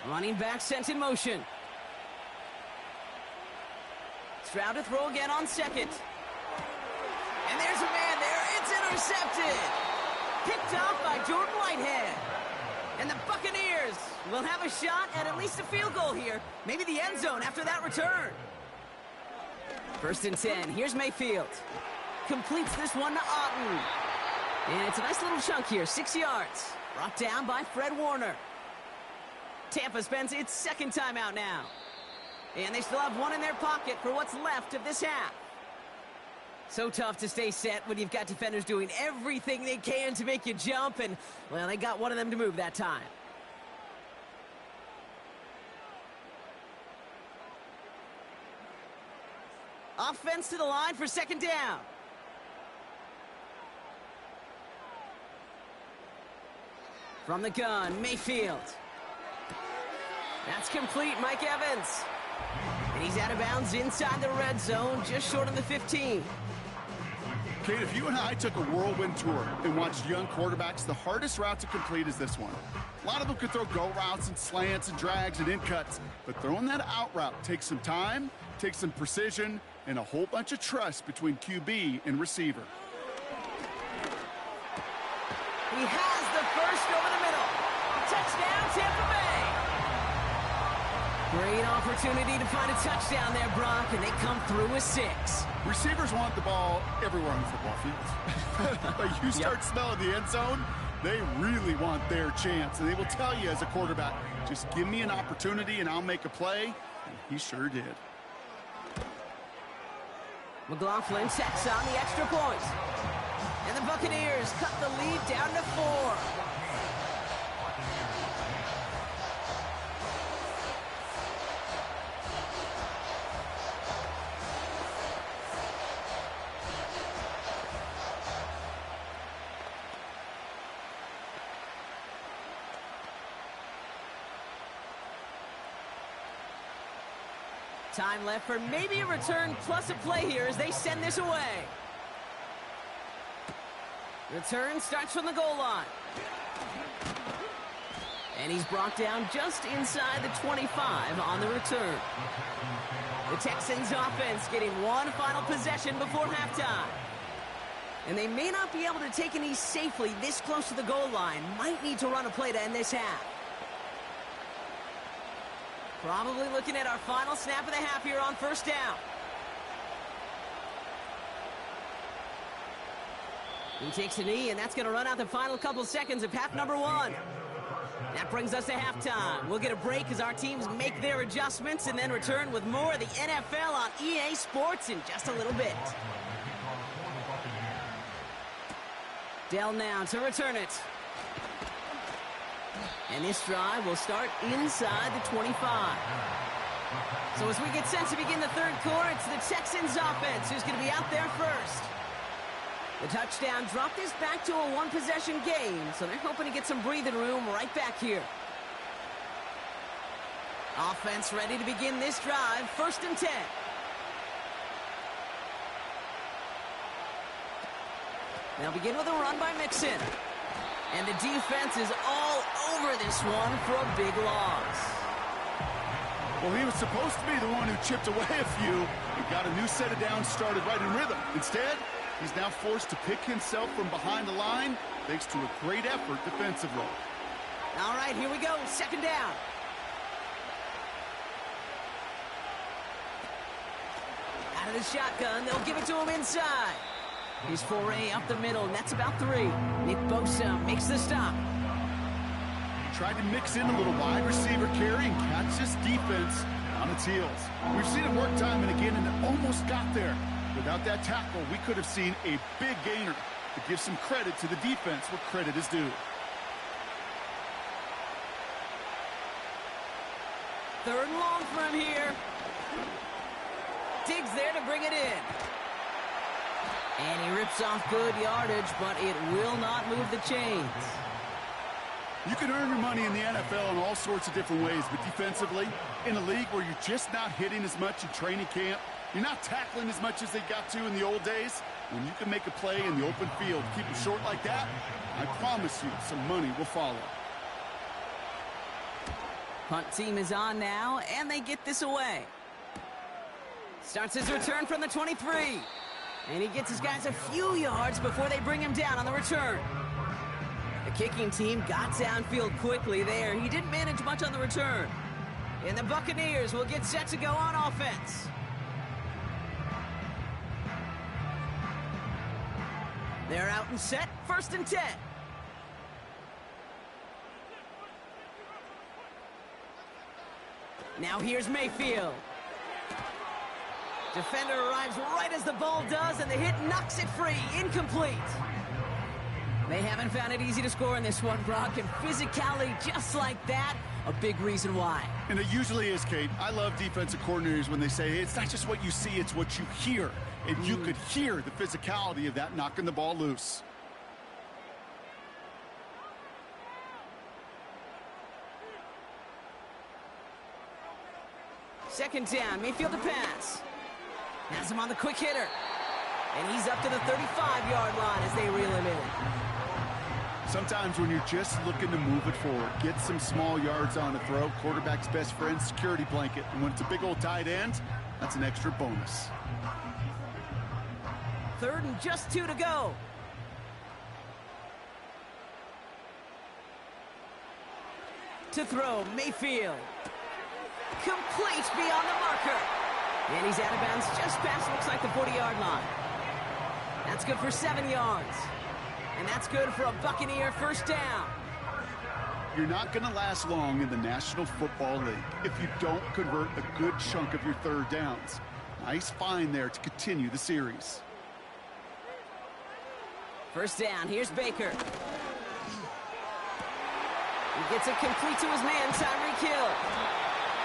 Running back sent in motion. Stroud to throw again on 2nd. And there's a man there. It's intercepted. Picked off by Jordan Whitehead. And the Buccaneers will have a shot at least a field goal here. Maybe the end zone after that return. 1st and 10. Here's Mayfield. Completes this one to Otten. And it's a nice little chunk here. 6 yards. Brought down by Fred Warner. Tampa spends its 2nd timeout now. And they still have one in their pocket for what's left of this half. So tough to stay set when you've got defenders doing everything they can to make you jump, and, well, they got one of them to move that time. Offense to the line for second down. From the gun, Mayfield. That's complete, Mike Evans. And he's out of bounds inside the red zone, just short of the 15. Kate, if you and I took a whirlwind tour and watched young quarterbacks, the hardest route to complete is this one. A lot of them could throw go routes and slants and drags and in cuts, but throwing that out route takes some time, takes some precision, and a whole bunch of trust between QB and receiver. He has the first over the middle. Touchdown, Tampa Bay. Great opportunity to find a touchdown there, Brock, and they come through with 6. Receivers want the ball everywhere on the football field. But you start smelling the end zone, they really want their chance. And they will tell you as a quarterback, just give me an opportunity and I'll make a play. And he sure did. McLaughlin checks on the extra point. And the Buccaneers cut the lead down to 4. Time left for maybe a return plus a play here as they send this away. Return starts from the goal line. And he's brought down just inside the 25 on the return. The Texans offense getting one final possession before halftime. And they may not be able to take an ease safely this close to the goal line. Might need to run a play to end this half. Probably looking at our final snap of the half here on first down. He takes a knee, and that's going to run out the final couple seconds of half number 1. That brings us to halftime. We'll get a break as our teams make their adjustments and then return with more of the NFL on EA Sports in just a little bit. Dell now to return it. And this drive will start inside the 25. So as we get set to begin the third quarter, it's the Texans offense who's going to be out there first. The touchdown dropped this back to a one-possession game, so they're hoping to get some breathing room right back here. Offense ready to begin this drive, 1st and 10. They'll begin with a run by Mixon. And the defense is all over this one for a big loss. Well, he was supposed to be the one who chipped away a few and got a new set of downs started right in rhythm. Instead, he's now forced to pick himself from behind the line thanks to a great effort defensively. All right, here we go. 2nd down. Out of the shotgun, they'll give it to him inside. His foray up the middle, and that's about 3. Nick Bosa makes the stop. Tried to mix in a little wide receiver carry and catch this defense on its heels. We've seen it work time and again, and it almost got there. Without that tackle, we could have seen a big gainer. To give some credit to the defense where credit is due. 3rd and long for him here. Diggs there to bring it in. And he rips off good yardage, but it will not move the chains. You can earn your money in the NFL in all sorts of different ways, but defensively, in a league where you're just not hitting as much in training camp, you're not tackling as much as they got to in the old days, when you can make a play in the open field, keep it short like that, I promise you some money will follow. Punt team is on now, and they get this away. Starts his return from the 23. And he gets his guys a few yards before they bring him down on the return. The kicking team got downfield quickly there. He didn't manage much on the return. And the Buccaneers will get set to go on offense. They're out and set, 1st and 10. Now here's Mayfield. Defender arrives right as the ball does, and the hit knocks it free. Incomplete. They haven't found it easy to score in this one, Brock, and physicality just like that, a big reason why. And it usually is, Kate. I love defensive coordinators when they say, hey, it's not just what you see, it's what you hear. And you could hear the physicality of that knocking the ball loose. Second down, Mayfield to pass. Has him on the quick hitter. And he's up to the 35-yard line as they reel him in. Sometimes when you're just looking to move it forward, get some small yards on the throw, quarterback's best friend, security blanket. And when it's a big old tight end, that's an extra bonus. Third and just 2 to go. To throw, Mayfield. Complete beyond the marker. And he's out of bounds just past, looks like the 40-yard line. That's good for 7 yards. And that's good for a Buccaneer first down. You're not going to last long in the National Football League if you don't convert a good chunk of your third downs. Nice find there to continue the series. First down, here's Baker. He gets it complete to his man, Tyreek Hill.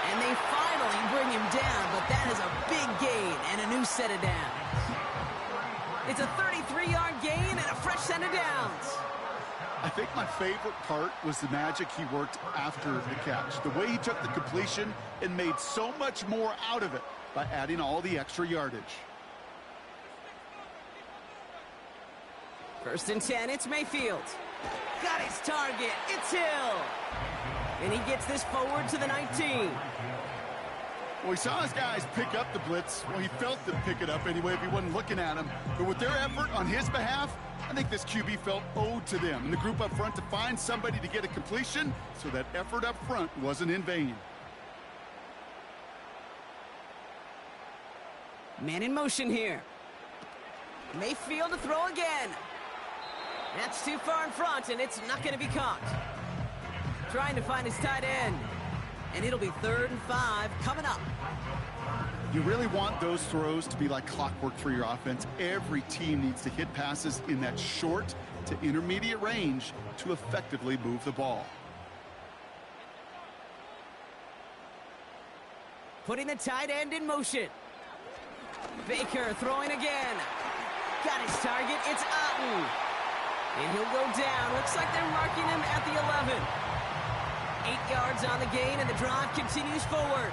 And they finally bring him down, but that is a big gain and a new set of downs. It's a 33-yard gain and a fresh set of downs. I think my favorite part was the magic he worked after the catch. The way he took the completion and made so much more out of it by adding all the extra yardage. First and 10, it's Mayfield. Got his target, it's Hill. And he gets this forward to the 19. Well, he saw his guys pick up the blitz. Well, he felt them pick it up anyway if he wasn't looking at him. But with their effort on his behalf, I think this QB felt owed to them and the group up front to find somebody to get a completion, so that effort up front wasn't in vain. Man in motion here. Mayfield to throw again. That's too far in front, and it's not going to be caught. Trying to find his tight end. And it'll be 3rd and 5 coming up. You really want those throws to be like clockwork for your offense. Every team needs to hit passes in that short to intermediate range to effectively move the ball. Putting the tight end in motion. Baker throwing again. Got his target. It's Otten. And he'll go down. Looks like they're marking him at the 11. 8 yards on the gain, and the drive continues forward.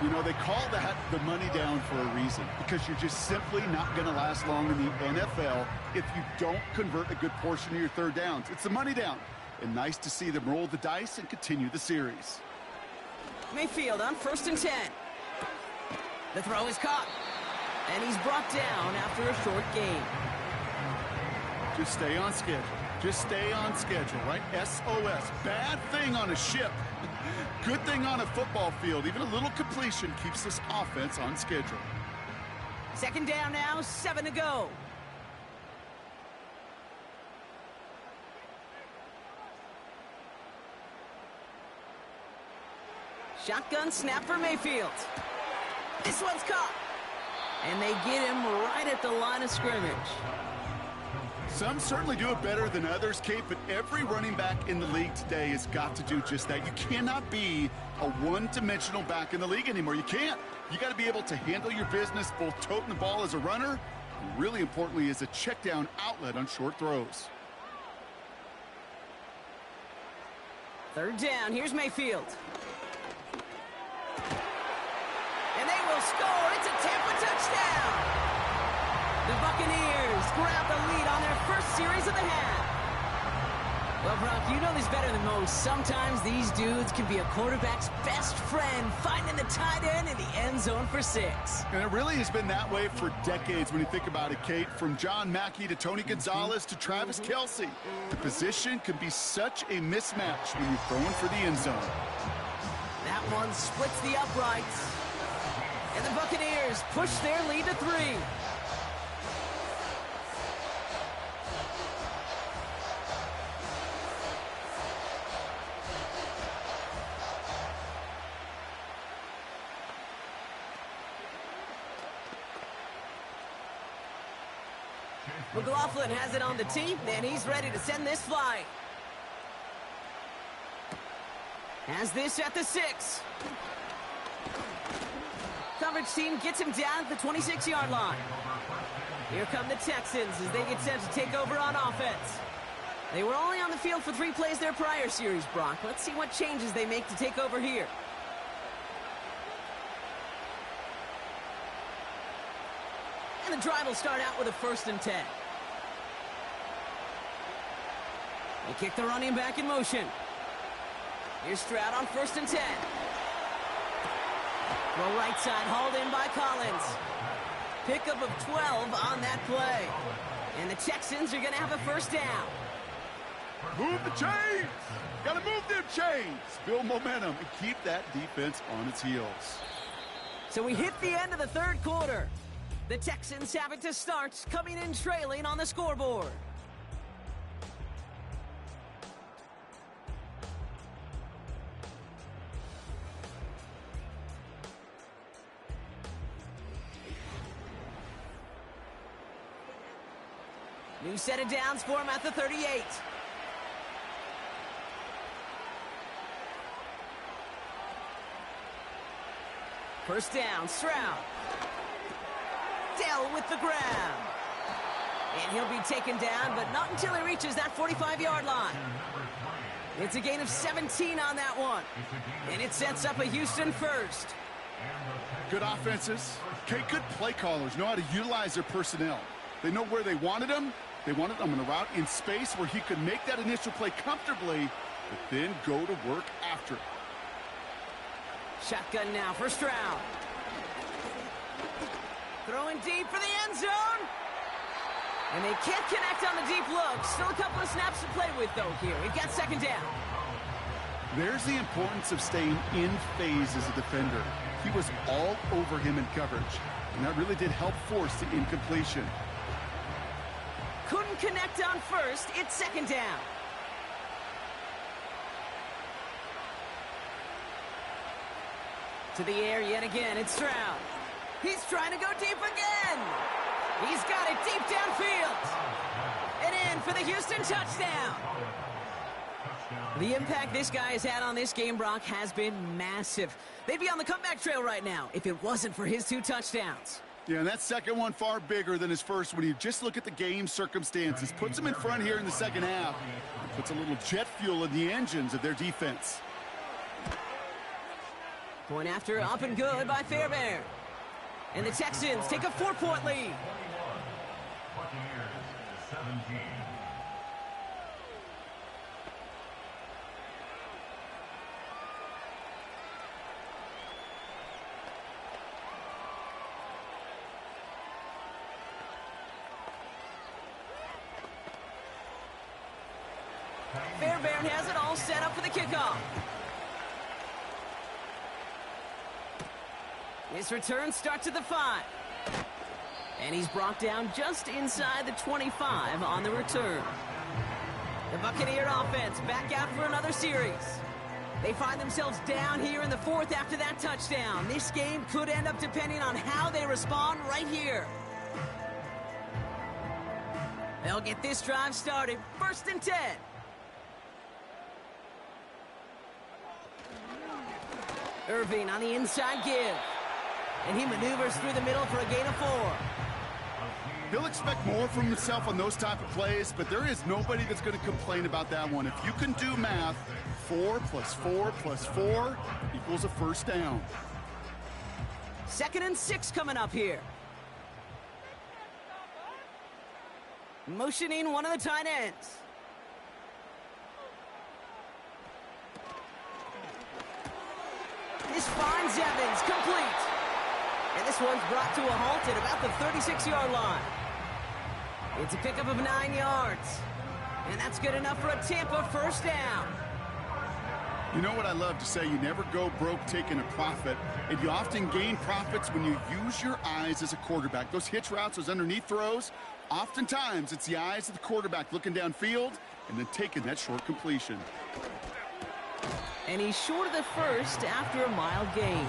You know, they call that the money down for a reason, because you're just simply not going to last long in the NFL if you don't convert a good portion of your third downs. It's the money down. And nice to see them roll the dice and continue the series. Mayfield on 1st and 10. The throw is caught. And he's brought down after a short gain. Just stay on schedule. Just stay on schedule, right? SOS. Bad thing on a ship. Good thing on a football field. Even a little completion keeps this offense on schedule. Second down now, 7 to go. Shotgun snap for Mayfield. This one's caught. And they get him right at the line of scrimmage. Some certainly do it better than others, Kate, but every running back in the league today has got to do just that. You cannot be a one-dimensional back in the league anymore. You can't. You got to be able to handle your business, both toting the ball as a runner, and really importantly, as a check-down outlet on short throws. Third down, here's Mayfield. And they will score. It's a Tampa touchdown. The Buccaneers grab the lead on their first series of the half. Well, Brock, you know this better than most. Sometimes these dudes can be a quarterback's best friend, finding the tight end in the end zone for 6. And it really has been that way for decades when you think about it, Kate. From John Mackey to Tony Gonzalez to Travis Kelce. The position can be such a mismatch when you're throwing for the end zone. That one splits the uprights. And the Buccaneers push their lead to 3. McLaughlin has it on the tee, and he's ready to send this flying. Has this at the 6. Coverage team gets him down at the 26-yard line. Here come the Texans as they get set to take over on offense. They were only on the field for 3 plays their prior series, Brock. Let's see what changes they make to take over here. And the drive will start out with a 1st and 10. They kick the running back in motion. Here's Stroud on 1st and 10. Throw right side, hauled in by Collins. Pickup of 12 on that play. And the Texans are going to have a 1st down. Move the chains! Gotta move them chains! Build momentum and keep that defense on its heels. So we hit the end of the 3rd quarter. The Texans have it to start, coming in trailing on the scoreboard. New set of downs for him at the 38. First down, Stroud. Dell with the grab. And he'll be taken down, but not until he reaches that 45-yard line. It's a gain of 17 on that one. And it sets up a Houston 1st. Good offenses. Okay, good play callers know how to utilize their personnel. They know where they wanted them. They wanted them on a route in space where he could make that initial play comfortably, but then go to work after it. Shotgun now for Stroud. Throwing deep for the end zone. And they can't connect on the deep look. Still a couple of snaps to play with, though, here. We've got 2nd down. There's the importance of staying in phase as a defender. He was all over him in coverage, and that really did help force the incompletion. Couldn't connect on 1st. It's 2nd down. To the air yet again. It's Stroud. He's trying to go deep again. He's got it deep downfield. And in for the Houston touchdown. The impact this guy has had on this game, Brock, has been massive. They'd be on the comeback trail right now if it wasn't for his 2 touchdowns. Yeah, and that second one far bigger than his first when you just look at the game circumstances. Puts them in front here in the second half. Puts a little jet fuel in the engines of their defense. Point after up and good by Fairbairn. And the Texans take a 4-point lead. Fairbairn has it all set up for the kickoff. His return starts at the 5. And he's brought down just inside the 25 on the return. The Buccaneer offense back out for another series. They find themselves down here in the 4th after that touchdown. This game could end up depending on how they respond right here. They'll get this drive started. 1st and 10. Irving on the inside give. And he maneuvers through the middle for a gain of 4. He'll expect more from himself on those type of plays, but there is nobody that's going to complain about that one. If you can do math, 4 plus 4 plus 4 equals a 1st down. 2nd and 6 coming up here. Motioning one of the tight ends. This finds Evans, complete. And this one's brought to a halt at about the 36-yard line. It's a pickup of 9 yards. And that's good enough for a Tampa 1st down. You know what I love to say? You never go broke taking a profit. And you often gain profits when you use your eyes as a quarterback. Those hitch routes, those underneath throws, oftentimes it's the eyes of the quarterback looking downfield and then taking that short completion. And he's short of the 1st after a mild gain.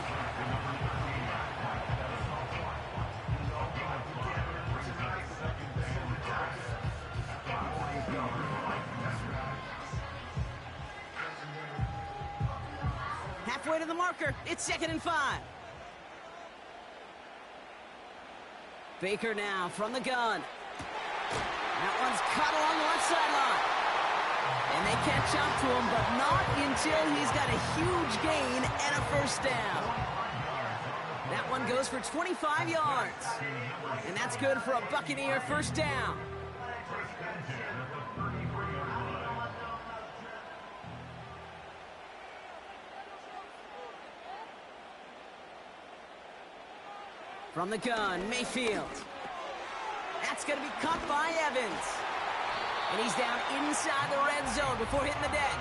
Halfway to the marker. It's 2nd and 5. Baker now from the gun. That one's cut along the left sideline. And they catch up to him, but not until he's got a huge gain and a first down. That one goes for 25 yards. And that's good for a Buccaneer first down. From the gun, Mayfield. That's going to be caught by Evans. And he's down inside the red zone before hitting the deck.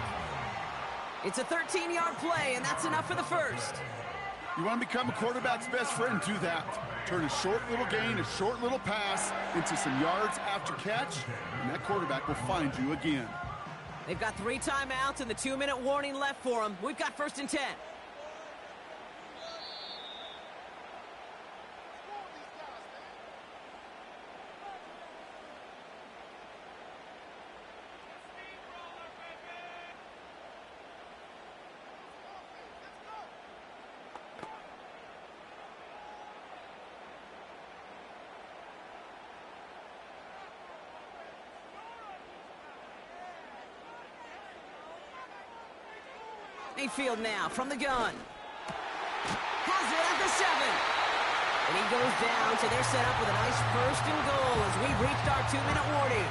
It's a 13-yard play, and that's enough for the first. You want to become a quarterback's best friend, do that. Turn a short little gain, a short little pass into some yards after catch, and that quarterback will find you again. They've got 3 timeouts and the 2-minute warning left for them. We've got 1st and 10. Mayfield now from the gun. Has it at the 7. And he goes down, so they're set up with a nice 1st and goal as we've reached our 2-minute warning.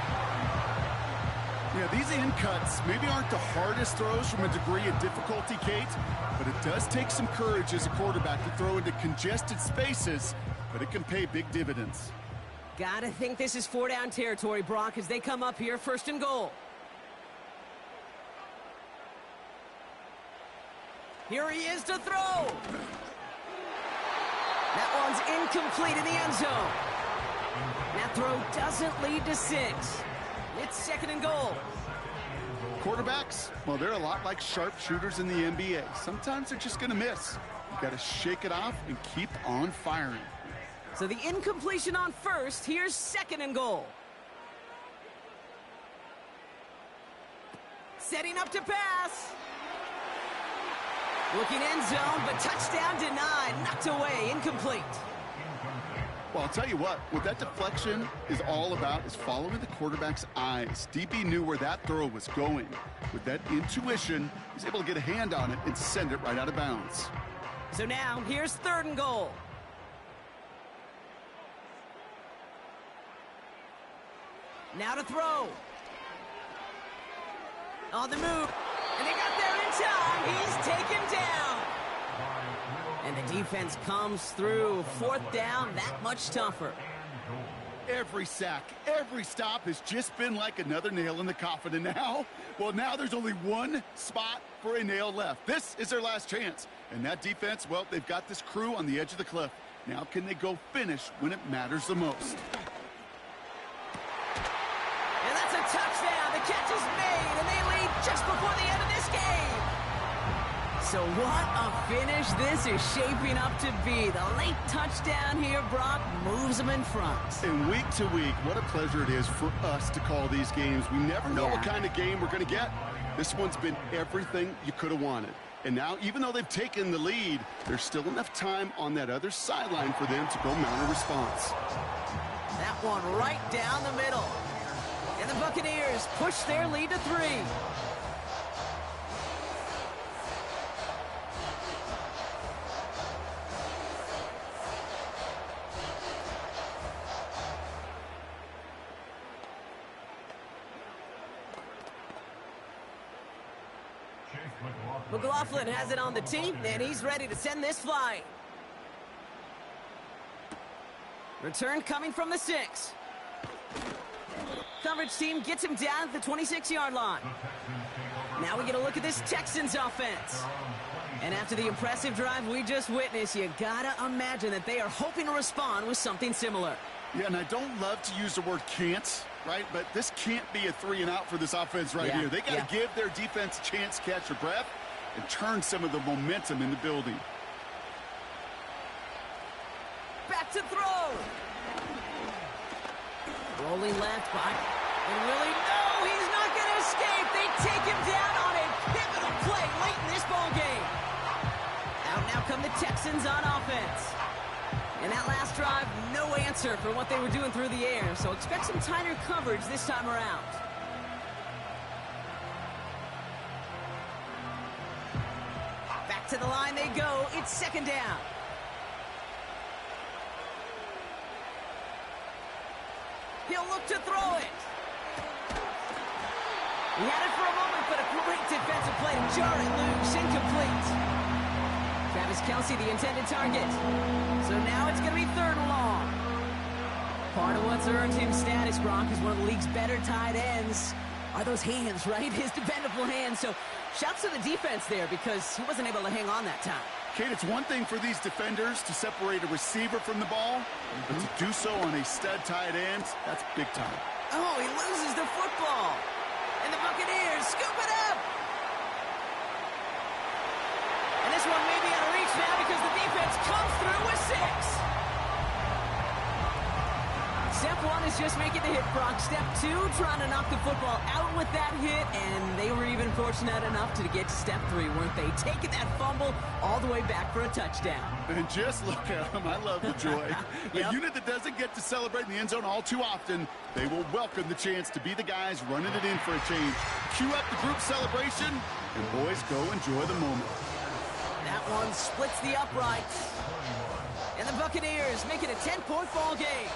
Yeah, these in cuts maybe aren't the hardest throws from a degree of difficulty, Kate, but it does take some courage as a quarterback to throw into congested spaces, but it can pay big dividends. Gotta think this is 4-down territory, Brock, as they come up here 1st and goal. Here he is to throw. That one's incomplete in the end zone. That throw doesn't lead to 6. It's 2nd and goal. Quarterbacks, well, they're a lot like sharpshooters in the NBA. Sometimes they're just going to miss. You got to shake it off and keep on firing. So the incompletion on 1st. Here's 2nd and goal. Setting up to pass. Looking end zone, but touchdown denied. Knocked away, incomplete. Well, I'll tell you what that deflection is all about is following the quarterback's eyes. DB knew where that throw was going. With that intuition, he's able to get a hand on it and send it right out of bounds. So now, here's 3rd and goal. Now to throw. On the move. And they got there in time. He's taken down. And the defense comes through. 4th down, that much tougher. Every sack, every stop has just been like another nail in the coffin. And now, well, now there's only one spot for a nail left. This is their last chance. And that defense, well, they've got this crew on the edge of the cliff. Now can they go finish when it matters the most? And that's a touchdown. The catch is made, and they lead just before the end of this game. So what a finish this is shaping up to be. The late touchdown here, Brock, moves them in front. And week to week, what a pleasure it is for us to call these games. We never know what kind of game we're going to get. This one's been everything you could have wanted. And now, even though they've taken the lead, there's still enough time on that other sideline for them to go mount a response. That one right down the middle. And the Buccaneers push their lead to 3. McLaughlin has it on the team, and he's ready to send this flying. Return coming from the 6. Coverage team gets him down at the 26-yard line. Now we get a look at this Texans offense. And after the impressive drive we just witnessed, you gotta imagine that they are hoping to respond with something similar. Yeah, and I don't love to use the word can't, right? But this can't be a 3-and-out for this offense right here. They got to give their defense a chance to catch their breath and turn some of the momentum in the building. Back to throw. Rolling left by. And really, no, he's not going to escape. They take him down on a pivotal play late in this ball game. now come the Texans on offense. And that last drive, no answer for what they were doing through the air, so expect some tighter coverage this time around. Back to the line they go. It's second down. He'll look to throw it. He had it for a moment, but a great defensive play to jar it loose. Incomplete. Travis Kelce, the intended target. So now it's going to be third and long. Part of what's earned him status, Gronk, is one of the league's better tight ends. Are those hands, right? His dependable hands. So shouts to the defense there because he wasn't able to hang on that time. Kate, it's one thing for these defenders to separate a receiver from the ball, but to do so on a stud tight end, that's big time. Oh, he loses the football. And the Buccaneers scoop it up. And this one may be out of reach now because the defense comes through with 6. Step 1 is just making the hit, Brock. Step 2, trying to knock the football out with that hit, and they were even fortunate enough to get to step 3, weren't they? Taking that fumble all the way back for a touchdown. And just look at them. I love the joy. A unit that doesn't get to celebrate in the end zone all too often, they will welcome the chance to be the guys running it in for a change. Cue up the group celebration, and boys, go enjoy the moment. That one splits the uprights. And the Buccaneers make it a 10-point ball game.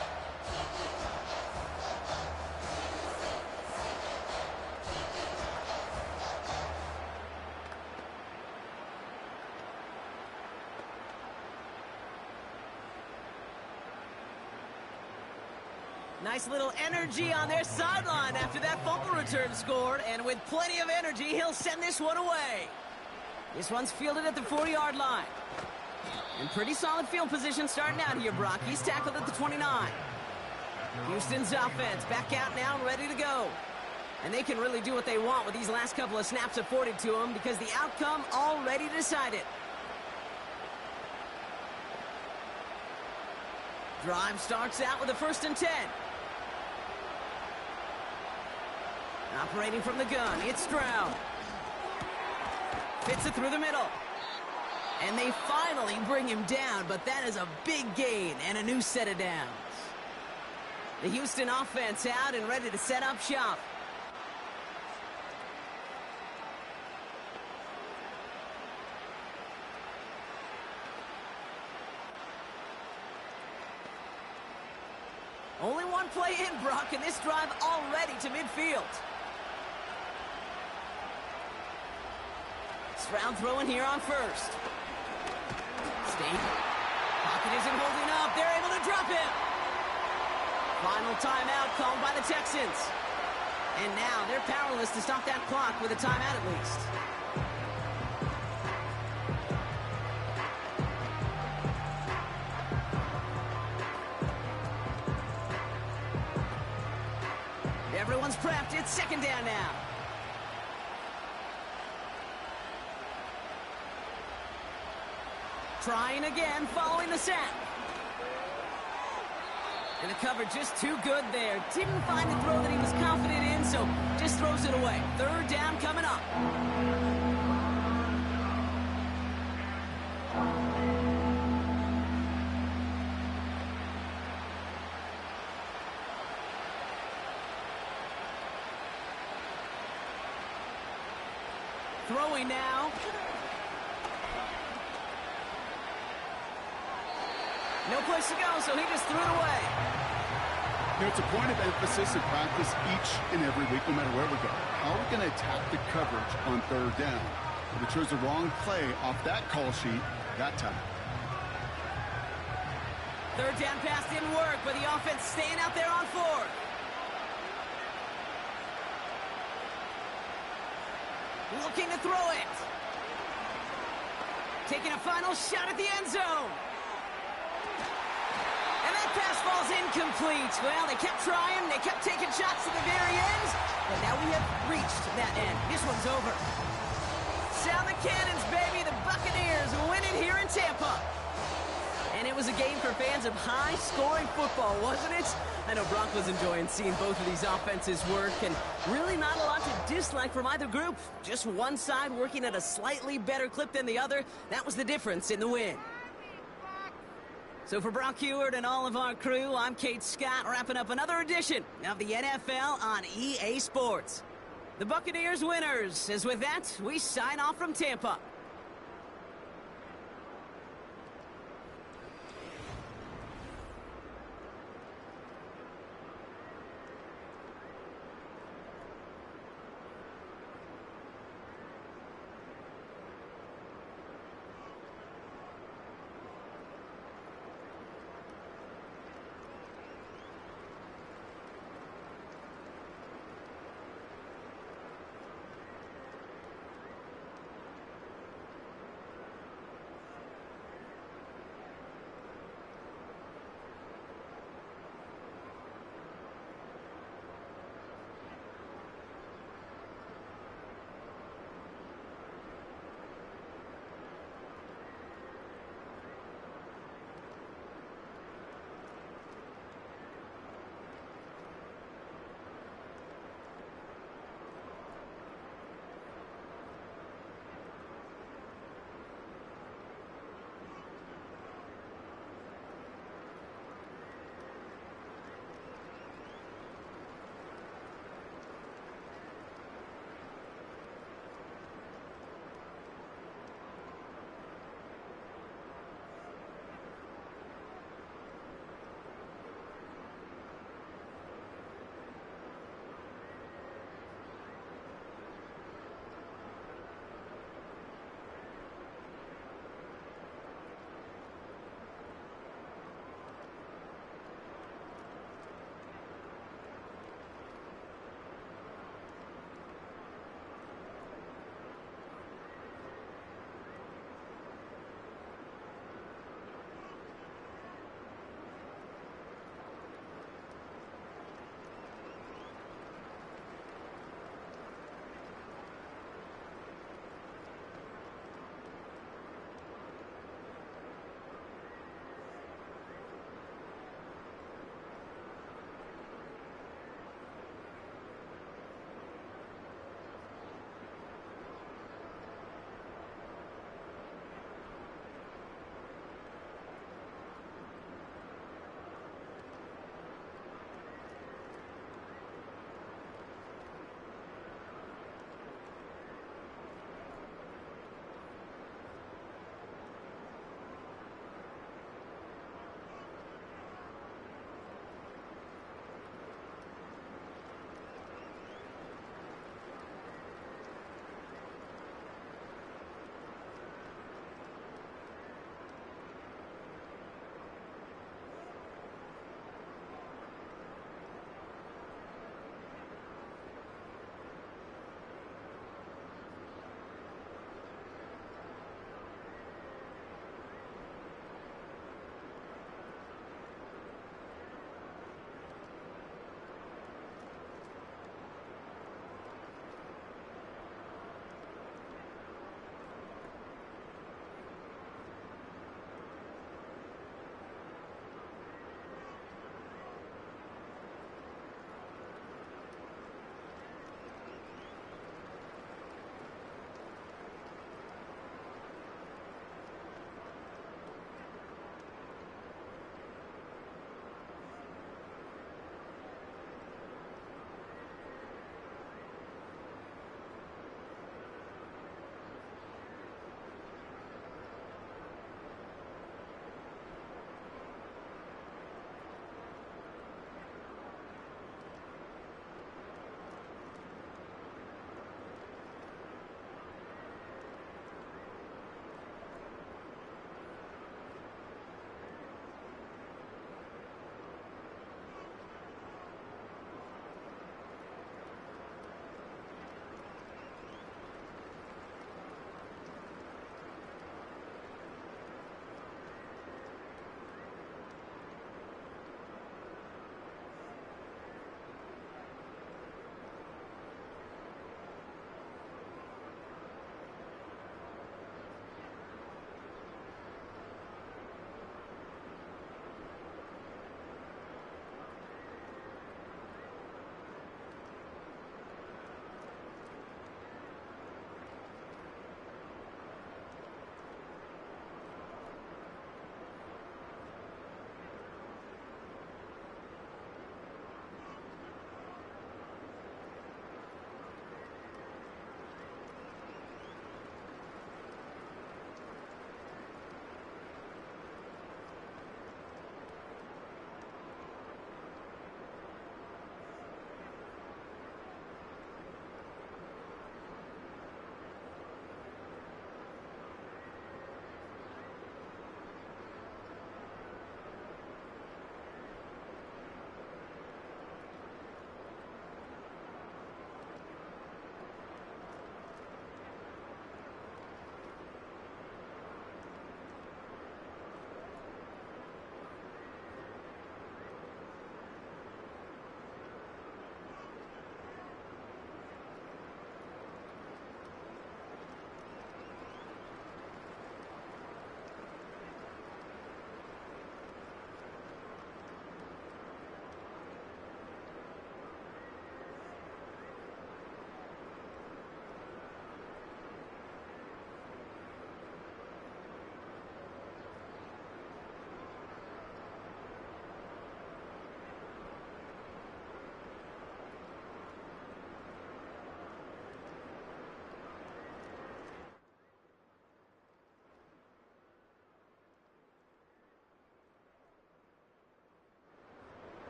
Nice little energy on their sideline after that fumble return scored, and with plenty of energy, he'll send this one away. This one's fielded at the 40-yard line. And pretty solid field position starting out here, Brock. He's tackled at the 29. Houston's offense back out now and ready to go. And they can really do what they want with these last couple of snaps afforded to them because the outcome already decided. Drive starts out with a 1st and 10. Operating from the gun, it's Stroud. Fits it through the middle. And they finally bring him down, but that is a big gain and a new set of downs. The Houston offense out and ready to set up shop. Only one play in, Brock, and this drive already to midfield. Stroud throwing here on 1st. State. Pocket isn't holding up. They're able to drop him. Final timeout called by the Texans. And now they're powerless to stop that clock with a timeout at least. Everyone's prepped. It's second down now. Trying again, following the sack. And the cover just too good there. Didn't find a throw that he was confident in, so just throws it away. Third down coming up. Throwing now. No place to go, so he just threw it away. You know, it's a point of emphasis in practice each and every week, no matter where we go. How are we going to attack the coverage on 3rd down? We chose the wrong play off that call sheet that time. 3rd down pass didn't work, but the offense staying out there on 4th. Looking to throw it. Taking a final shot at the end zone. And that pass falls incomplete. Well, they kept trying. They kept taking shots to the very end. But now we have reached that end. This one's over. Sound the cannons, baby. The Buccaneers win it here in Tampa. And it was was a game for fans of high-scoring football, wasn't it? I know Brock was enjoying seeing both of these offenses work, and really not a lot to dislike from either group. Just one side working at a slightly better clip than the other. That was the difference in the win. So for Brock Heward and all of our crew, I'm Kate Scott, wrapping up another edition of the NFL on EA Sports. The Buccaneers winners, as with that, we sign off from Tampa.